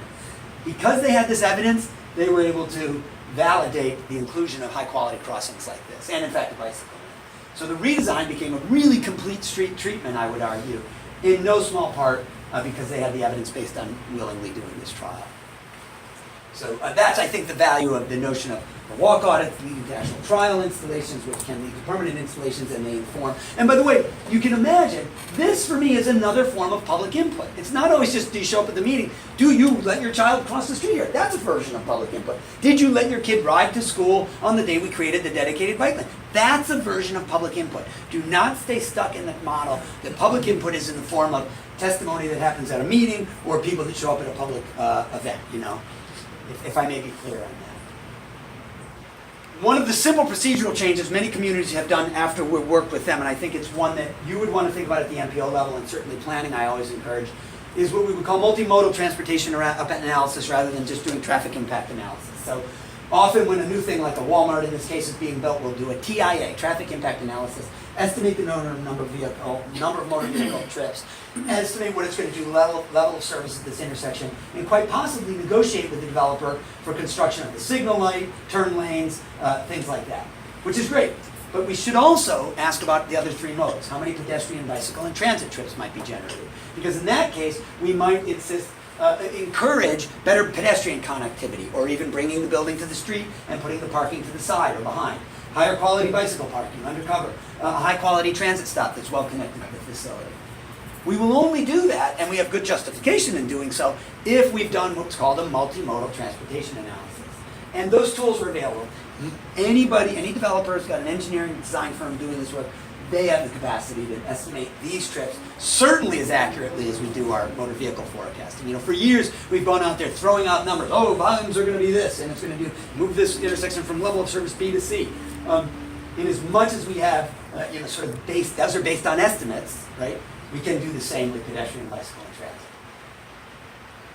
because they had this evidence, they were able to validate the inclusion of high-quality crossings like this, and in fact, a bicycle lane. So the redesign became a really complete street treatment, I would argue, in no small part because they had the evidence based on willingly doing this trial. So that's, I think, the value of the notion of the walk audits leading to actual trial installations, which can lead to permanent installations, and they inform. And by the way, you can imagine, this for me is another form of public input. It's not always just, do you show up at the meeting? Do you let your child cross the street here? That's a version of public input. Did you let your kid ride to school on the day we created the dedicated bike lane? That's a version of public input. Do not stay stuck in the model that public input is in the form of testimony that happens at a meeting or people that show up at a public event, if I may be clear on that. One of the simple procedural changes many communities have done after we worked with them, and I think it's one that you would want to think about at the MPO level, and certainly planning I always encourage, is what we would call multimodal transportation analysis rather than just doing traffic impact analysis. So often when a new thing like a Walmart in this case is being built, we'll do a TIA, traffic impact analysis, estimate the number of motor vehicle trips, estimate what it's going to do, level of service at this intersection, and quite possibly negotiate with the developer for construction of the signal light, turn lanes, things like that, which is great. But we should also ask about the other three modes. How many pedestrian, bicycle, and transit trips might be generated? Because in that case, we might encourage better pedestrian connectivity, or even bringing the building to the street and putting the parking to the side or behind. Higher quality bicycle parking, undercover. A high quality transit stop that's well connected to the facility. We will only do that, and we have good justification in doing so, if we've done what's called a multimodal transportation analysis. And those tools are available. Any developer who's got an engineering design firm doing this work, they have the capacity to estimate these trips certainly as accurately as we do our motor vehicle forecasting. For years we've gone out there throwing out numbers. Oh, volumes are going to be this, and it's going to move this intersection from level of service B to C. In as much as we have, those are based on estimates, right? We can do the same with pedestrian, bicycle, and transit.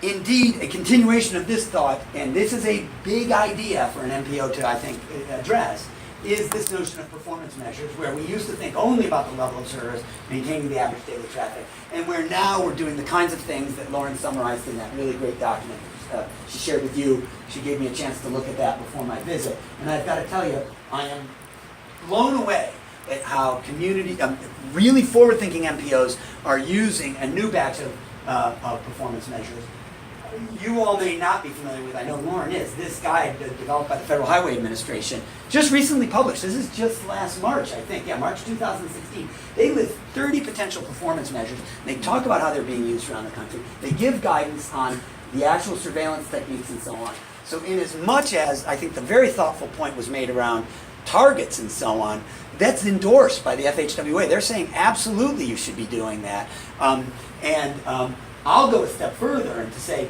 Indeed, a continuation of this thought, and this is a big idea for an MPO to, I think, address, is this notion of performance measures, where we used to think only about the level of service, maintaining the average daily traffic, and where now we're doing the kinds of things that Lauren summarized in that really great document she shared with you. She gave me a chance to look at that before my visit, and I've got to tell you, I am blown away at how really forward-thinking MPOs are using a new batch of performance measures. You all may not be familiar with, I know Lauren is, this guide developed by the Federal Highway Administration, just recently published. This is just last March, I think. Yeah, March 2016. They list 30 potential performance measures. They talk about how they're being used around the country. They give guidance on the actual surveillance techniques and so on. So in as much as I think the very thoughtful point was made around targets and so on, that's endorsed by the FHWA. They're saying absolutely you should be doing that. I'll go a step further and to say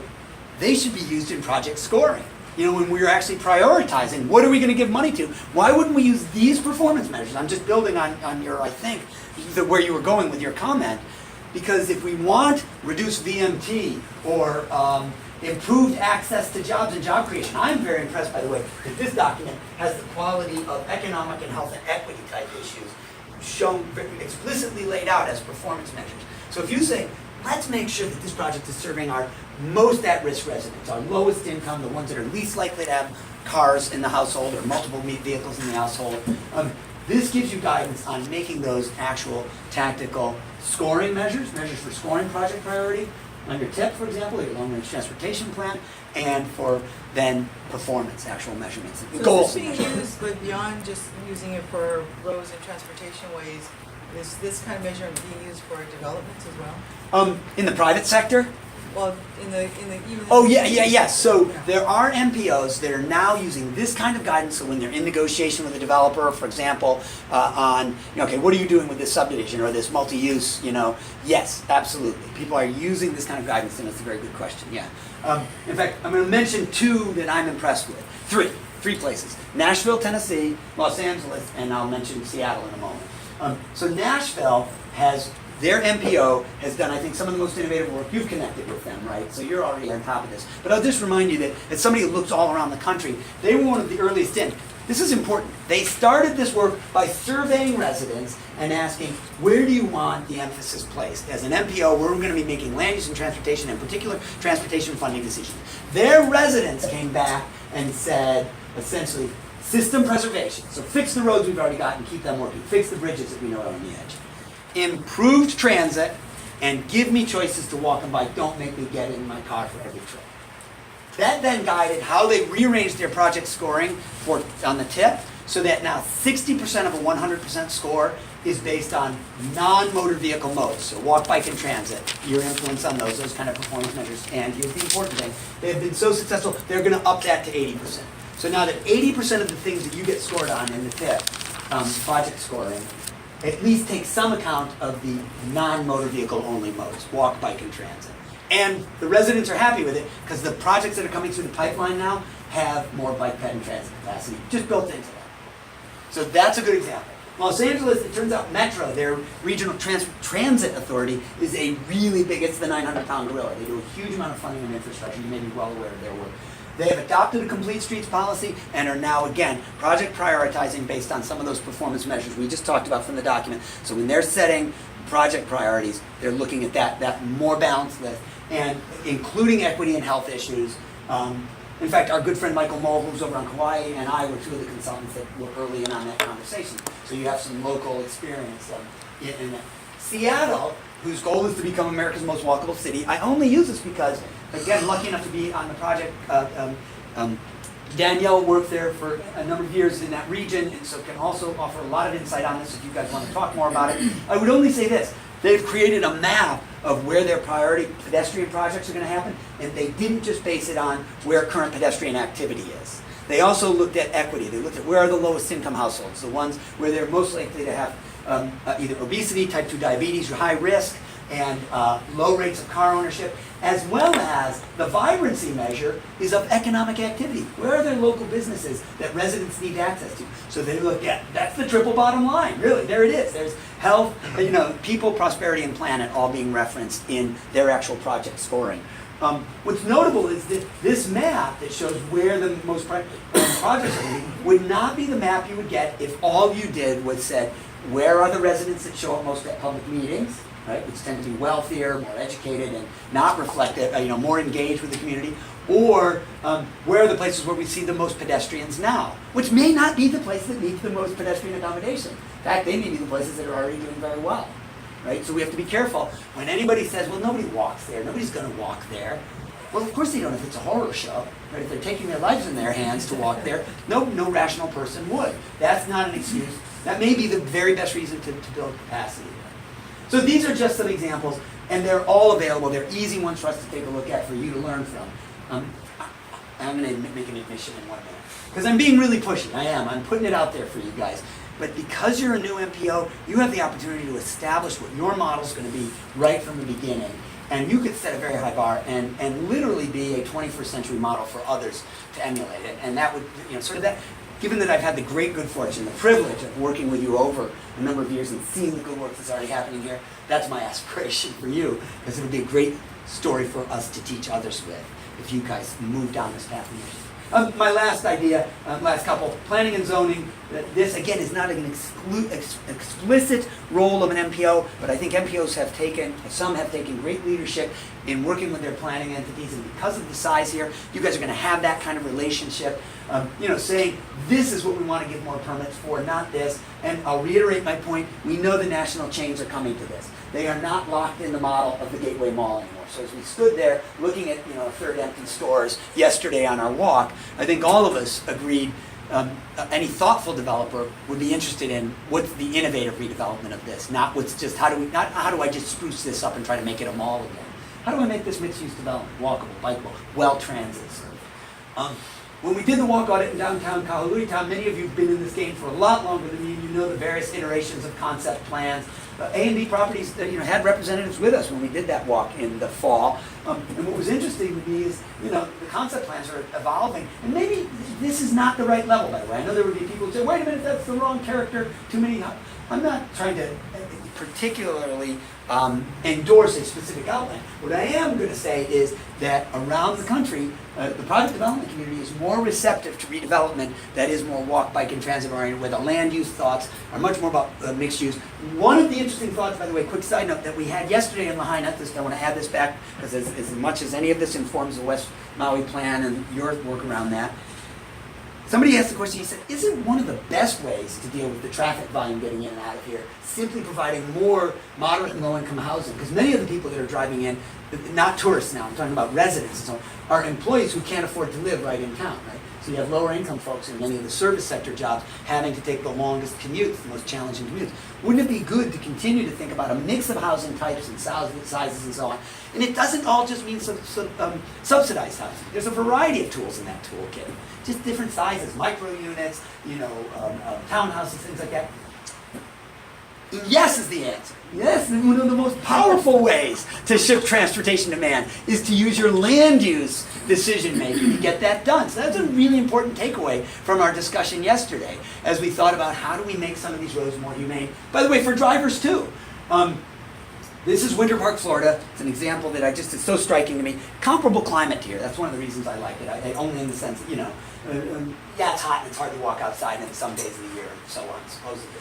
they should be used in project scoring. you know, when we were actually prioritizing, what are we going to give money to? Why wouldn't we use these performance measures? I'm just building on your, I think, where you were going with your comment. Because if we want reduced VMT or improved access to jobs and job creation, I'm very impressed, by the way, that this document has the quality of economic and health and equity type issues shown, explicitly laid out as performance measures. So if you say, let's make sure that this project is serving our most at-risk residents, our lowest income, the ones that are least likely to have cars in the household or multiple vehicles in the household, this gives you guidance on making those actual tactical scoring measures for scoring project priority, on your TIP, for example, your long-range transportation plan, and for then performance, actual measurements, goals. So is this being used, but beyond just using it for roads and transportation ways, is this kind of measurement being used for developments as well? In the private sector? Well, in the even. Oh, yeah. So there are MPOs that are now using this kind of guidance. So when they're in negotiation with a developer, for example, on, you know, okay, what are you doing with this subdivision or this multi-use, you know? Yes, absolutely. People are using this kind of guidance, and it's a very good question, yeah. In fact, I'm going to mention two that I'm impressed with. Three places. Nashville, Tennessee, Los Angeles, and I'll mention Seattle in a moment. So Nashville has, their MPO has done, I think, some of the most innovative work. You've connected with them, right? So you're already on top of this. But I'll just remind you that as somebody who looks all around the country, they were one of the earliest in. This is important. They started this work by surveying residents and asking, where do you want the emphasis placed? As an MPO, we're going to be making land use and transportation, in particular, transportation funding decisions. Their residents came back and said, essentially, system preservation. So fix the roads we've already got and keep them working. Fix the bridges that we know are on the edge. Improved transit, and give me choices to walk and bike. Don't make me get in my car for every trip. That then guided how they rearranged their project scoring on the TIP, so that now 60% of a 100% score is based on non-motor vehicle modes. So walk, bike, and transit, your influence on those kind of performance measures. And here's the important thing, they've been so successful, they're going to up that to 80%. So now that 80% of the things that you get scored on in the TIP, project scoring, at least take some account of the non-motor vehicle only modes, walk, bike, and transit. And the residents are happy with it because the projects that are coming through the pipeline now have more bike, ped, and transit capacity just built into them. So that's a good example. Los Angeles, it turns out Metro, their regional transit authority, is a really big, it's the 900-pound gorilla. They do a huge amount of funding and infrastructure. You may be well aware of their work. They have adopted a complete streets policy and are now, again, project prioritizing based on some of those performance measures we just talked about from the document. So when they're setting project priorities, they're looking at that more balanced list, and including equity and health issues. In fact, our good friend Michael Mole, who's over on Kauai, and I were two of the consultants that were early in on that conversation. So you have some local experience in that. Seattle, whose goal is to become America's most walkable city, I only use this because, again, lucky enough to be on the project. Danielle worked there for a number of years in that region, and so can also offer a lot of insight on this if you guys want to talk more about it. I would only say this. They've created a map of where their priority pedestrian projects are going to happen, and they didn't just base it on where current pedestrian activity is. They also looked at equity. They looked at where are the lowest income households, the ones where they're most likely to have either obesity, type 2 diabetes, or high risk, and low rates of car ownership, as well as the vibrancy measure is of economic activity. Where are there local businesses that residents need access to? So they look at, that's the triple bottom line, really, there it is. There's health, people, prosperity, and planet all being referenced in their actual project scoring. What's notable is that this map that shows where the most projects are would not be the map you would get if all you did was said, where are the residents that show up most at public meetings, right, which tend to be wealthier, more educated, and not reflective, more engaged with the community, or where are the places where we see the most pedestrians now, which may not be the place that needs the most pedestrian accommodation. In fact, they may be the places that are already doing very well, right? So we have to be careful when anybody says, well, nobody walks there, nobody's going to walk there. Well, of course they don't if it's a horror show, right? If they're taking their lives in their hands to walk there, no rational person would. That's not an excuse. That may be the very best reason to build capacity there. So these are just some examples, and they're all available. They're easy ones for us to take a look at, for you to learn from. I'm going to make an admission in 1 minute, because I'm being really pushy. I am. I'm putting it out there for you guys. But because you're a new MPO, you have the opportunity to establish what your model is going to be right from the beginning. And you could set a very high bar and literally be a 21st century model for others to emulate it. And that would, sort of that, given that I've had the great good fortune, the privilege of working with you over a number of years and seeing the good work that's already happening here, that's my aspiration for you, because it would be a great story for us to teach others with if you guys move down this path. My last idea, last couple, planning and zoning. This, again, is not an explicit role of an MPO, but I think MPOs have taken, some have taken great leadership in working with their planning entities, and because of the size here, you guys are going to have that kind of relationship, saying this is what we want to give more permits for, not this. And I'll reiterate my point, we know the national chains are coming to this. They are not locked in the model of the Gateway Mall anymore. So as we stood there looking at a third empty stores yesterday on our walk, I think all of us agreed any thoughtful developer would be interested in what's the innovative redevelopment of this, not what's just how do I just spruce this up and try to make it a mall again. How do I make this mixed-use development walkable, bikeable, well-transit served? When we did the walk audit in downtown Kahului Town, many of you have been in this game for a lot longer than me, and you know the various iterations of concept plans. A&B Properties had representatives with us when we did that walk in the fall. And what was interesting to me is, the concept plans are evolving, and maybe this is not the right level, by the way. I know there would be people who say, wait a minute, that's the wrong character, too many. I'm not trying to particularly endorse a specific outline. What I am going to say is that around the country, the project development community is more receptive to redevelopment that is more walk, bike, and transit oriented, where the land use thoughts are much more about mixed use. One of the interesting thoughts, by the way, quick side note, that we had yesterday in Lahaina, I want to add this back, because as much as any of this informs the West Maui plan and your work around that, somebody asked the question, he said, isn't one of the best ways to deal with the traffic volume getting in and out of here simply providing more moderate and low-income housing? Because many of the people that are driving in, not tourists now, I'm talking about residents and so on, are employees who can't afford to live right in town, right? So you have lower-income folks in many of the service sector jobs having to take the longest commutes, the most challenging commutes. Wouldn't it be good to continue to think about a mix of housing types and sizes and so on? And it doesn't all just mean subsidized housing. There's a variety of tools in that toolkit. Just different sizes, micro units, townhouses, things like that. Yes is the answer. Yes, and one of the most powerful ways to shift transportation demand is to use your land use decision making to get that done. So that's a really important takeaway from our discussion yesterday as we thought about how do we make some of these roads more humane. By the way, for drivers too. This is Winter Park, Florida. It's an example that it's so striking to me. Comparable climate here. That's one of the reasons I like it. I only in the sense that, it's hot and it's hard to walk outside in some days of the year and so on, supposedly.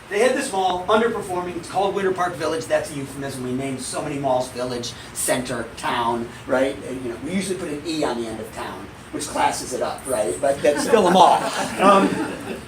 They had this mall, underperforming. It's called Winter Park Village. That's a euphemism. We named so many malls village, center, town, right? We usually put an E on the end of town, which classes it up, right? But that's still a mall.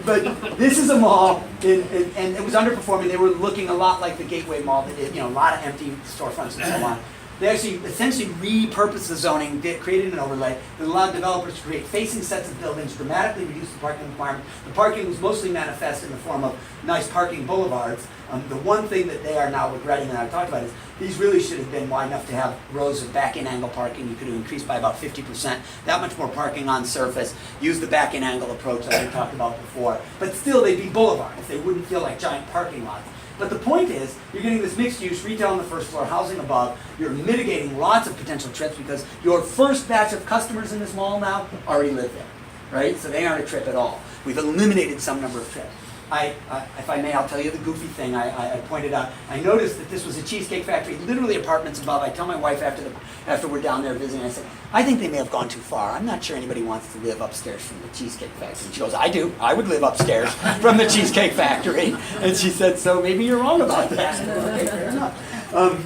But this is a mall, and it was underperforming. They were looking a lot like the Gateway Mall. That did, a lot of empty storefronts and so on. They actually essentially repurposed the zoning, created an overlay that allowed developers to create facing sets of buildings, dramatically reduce the parking requirement. The parking was mostly manifest in the form of nice parking boulevards. The one thing that they are now regretting, and I've talked about, is these really should have been wide enough to have rows of back-in angle parking. You could have increased by about 50%, that much more parking on surface, use the back-in angle approach that we talked about before. But still, they'd be boulevards. They wouldn't feel like giant parking lots. But the point is, you're getting this mixed use, retail on the first floor, housing above. You're mitigating lots of potential trips because your first batch of customers in this mall now already live there, right? So they aren't a trip at all. We've eliminated some number of trips. If I may, I'll tell you the goofy thing I pointed out. I noticed that this was a Cheesecake Factory, literally apartments above. I tell my wife after we're down there visiting, I said, I think they may have gone too far. I'm not sure anybody wants to live upstairs from the Cheesecake Factory. And she goes, I do. I would live upstairs from the Cheesecake Factory. And she said, so maybe you're wrong about that. Okay, fair enough.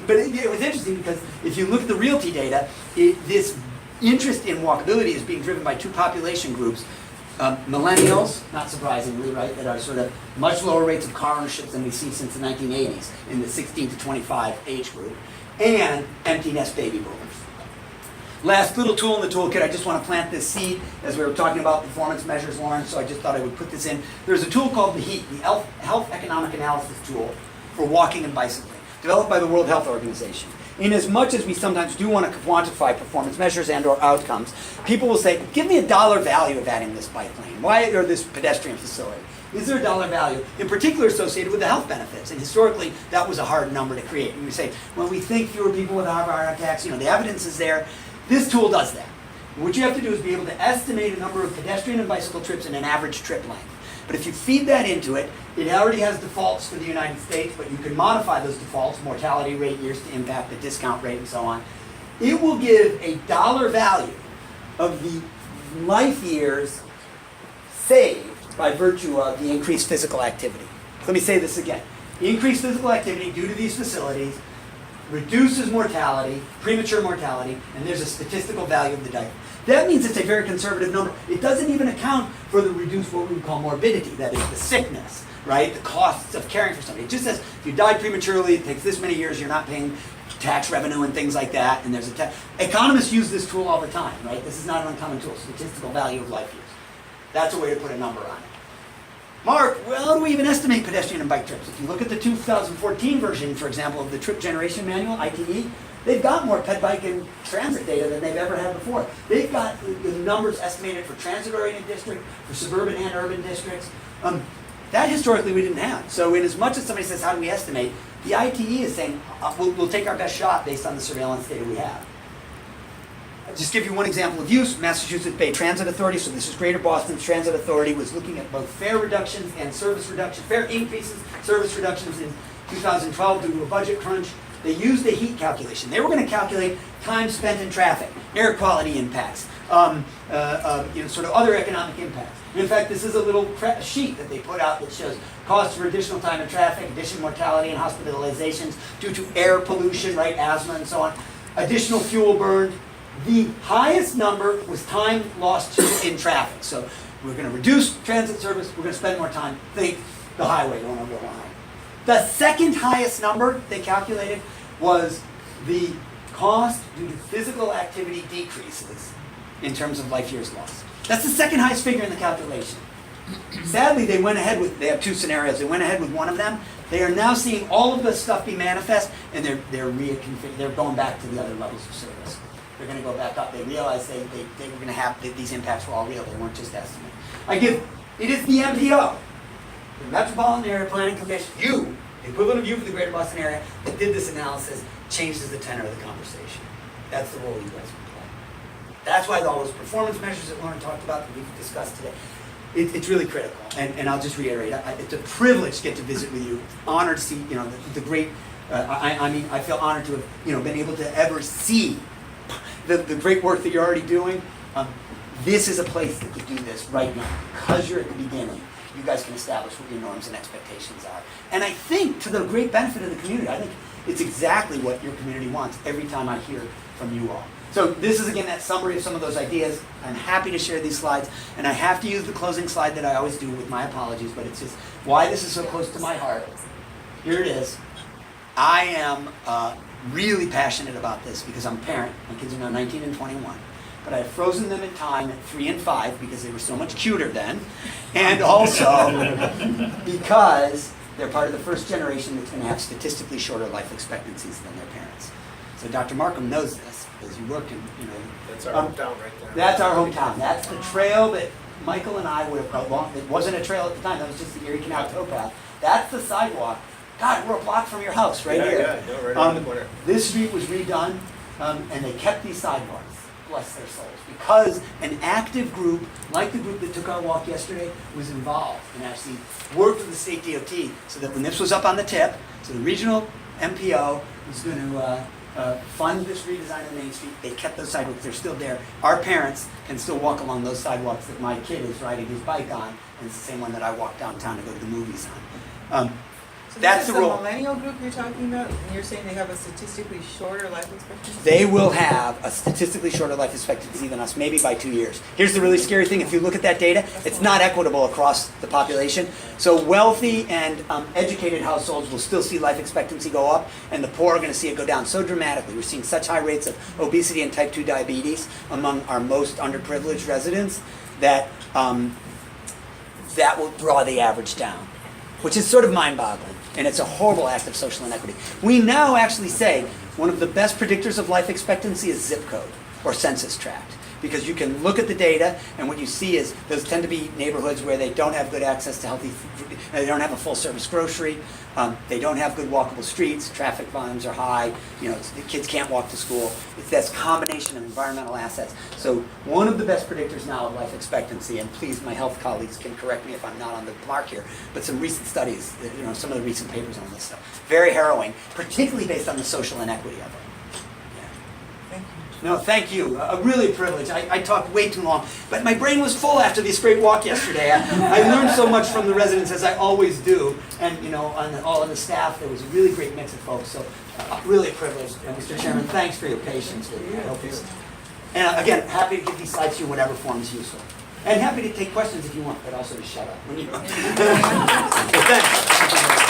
But it was interesting because if you look at the realty data, this interest in walkability is being driven by two population groups. Millennials, not surprisingly, right, that are sort of much lower rates of car ownership than we've seen since the 1980s in the 16 to 25 age group, and empty nest baby boomers. Last little tool in the toolkit, I just want to plant this seed as we were talking about performance measures, Lauren, so I just thought I would put this in. There's a tool called the HEAT, the Health Economic Analysis Tool for walking and bicycling, developed by the World Health Organization. In as much as we sometimes do want to quantify performance measures and or outcomes, people will say, give me a dollar value of adding this bike lane, or this pedestrian facility. is there a dollar value, in particular associated with the health benefits? And historically, that was a hard number to create. And we say, when we think fewer people with heart attacks, the evidence is there. This tool does that. What you have to do is be able to estimate a number of pedestrian and bicycle trips in an average trip length. But if you feed that into it, it already has defaults for the United States, but you can modify those defaults, mortality rate, years to impact, the discount rate, and so on. It will give a dollar value of the life years saved by virtue of the increased physical activity. Let me say this again. Increased physical activity due to these facilities reduces mortality, premature mortality, and there's a statistical value of the diet. That means it's a very conservative number. It doesn't even account for the reduced, what we would call morbidity, that is the sickness, right? The costs of caring for somebody. It just says if you died prematurely, it takes this many years, you're not paying tax revenue and things like that, and there's a tax. Economists use this tool all the time, right? This is not an uncommon tool, statistical value of life years. That's a way to put a number on it. Mark, well, how do we even estimate pedestrian and bike trips? If you look at the 2014 version, for example, of the Trip Generation Manual, ITE, they've got more ped bike and transit data than they've ever had before. They've got the numbers estimated for transit-oriented districts, for suburban and urban districts. That historically we didn't have. So in as much as somebody says, how do we estimate, the ITE is saying, we'll take our best shot based on the surveillance data we have. I'll just give you one example of use. Massachusetts Bay Transit Authority, so this is Greater Boston's Transit Authority, was looking at both fare reductions and service reductions, fare increases, service reductions in 2012 due to a budget crunch. They used a heat calculation. They were going to calculate time spent in traffic, air quality impacts, sort of other economic impacts. And in fact, this is a little sheet that they put out that shows costs for additional time in traffic, additional mortality and hospitalizations due to air pollution, right, asthma and so on, additional fuel burned. The highest number was time lost in traffic. So we're going to reduce transit service, we're going to spend more time. Think the highway going over the line. The second highest number they calculated was the cost due to physical activity decreases in terms of life years lost. That's the second highest figure in the calculation. Sadly, they went ahead with, they have two scenarios. They went ahead with one of them. They are now seeing all of this stuff be manifest, and they're going back to the other levels of service. They're going to go back up. They realized they were going to have, these impacts were all real. They weren't just estimates. It is the MPO, the Metropolitan Area Planning Commission, you, the equivalent of you for the Greater Boston area, that did this analysis, changes the tenor of the conversation. That's the role you guys will play. That's why all those performance measures that Lauren talked about that we've discussed today, it's really critical. And I'll just reiterate, it's a privilege to get to visit with you. Honored to see, the great, I feel honored to have, been able to ever see the great work that you're already doing. This is a place that could do this right now. Because you're at the beginning, you guys can establish what your norms and expectations are. And I think, to the great benefit of the community, I think it's exactly what your community wants every time I hear from you all. So this is, again, that summary of some of those ideas. I'm happy to share these slides. And I have to use the closing slide that I always do with my apologies, but it's just why this is so close to my heart. Here it is. I am really passionate about this because I'm a parent. My kids are now 19 and 21. But I have frozen them in time at 3 and 5 because they were so much cuter then. And also because they're part of the first generation that's going to have statistically shorter life expectancies than their parents. So Dr. Markham knows this because you worked in, That's our hometown right there. That's our hometown. That's the trail that Michael and I would have along. It wasn't a trail at the time. That was just the Erie Canal towpath. That's the sidewalk. God, we're a block from your house right here. Yeah, right on the corner. This street was redone, and they kept these sidewalks. Bless their souls. Because an active group, like the group that took our walk yesterday, was involved and actually worked with the state DOT so that when this was up on the tip, so the regional MPO was going to fund this redesign of Main Street. They kept those sidewalks. They're still there. Our parents can still walk along those sidewalks that my kid is riding his bike on, and it's the same one that I walk downtown to go to the movies on. So That's this the is rule. the millennial group you're talking about, and you're saying they have a statistically shorter life expectancy? They will have a statistically shorter life expectancy than us, maybe by 2 years. Here's the really scary thing. If you look at that data, it's not equitable across the population. So wealthy and educated households will still see life expectancy go up, and the poor are going to see it go down so dramatically. We're seeing such high rates of obesity and type 2 diabetes among our most underprivileged residents that that will draw the average down, which is sort of mind-boggling. And it's a horrible act of social inequity. We now actually say one of the best predictors of life expectancy is zip code or census tract. because you can look at the data, and what you see is those tend to be neighborhoods where they don't have good access to healthy food, they don't have a full-service grocery, they don't have good walkable streets, traffic volumes are high, the kids can't walk to school. It's this combination of environmental assets. So one of the best predictors now of life expectancy, and please, my health colleagues can correct me if I'm not on the mark here, but some recent studies, some of the recent papers on this stuff, very harrowing, particularly based on the social inequity of it. Thank you. No, thank you. Really a privilege. I talked way too long, but my brain was full after this great walk yesterday. I learned so much from the residents, as I always do, and on all of the staff, there was a really great mix of folks. So, really a privilege. And Mr. Chairman, thanks for your patience with me. I hope it's, and again, happy to give these slides to you in whatever form is useful, and happy to take questions if you want, but also to shut up when you. So, thanks.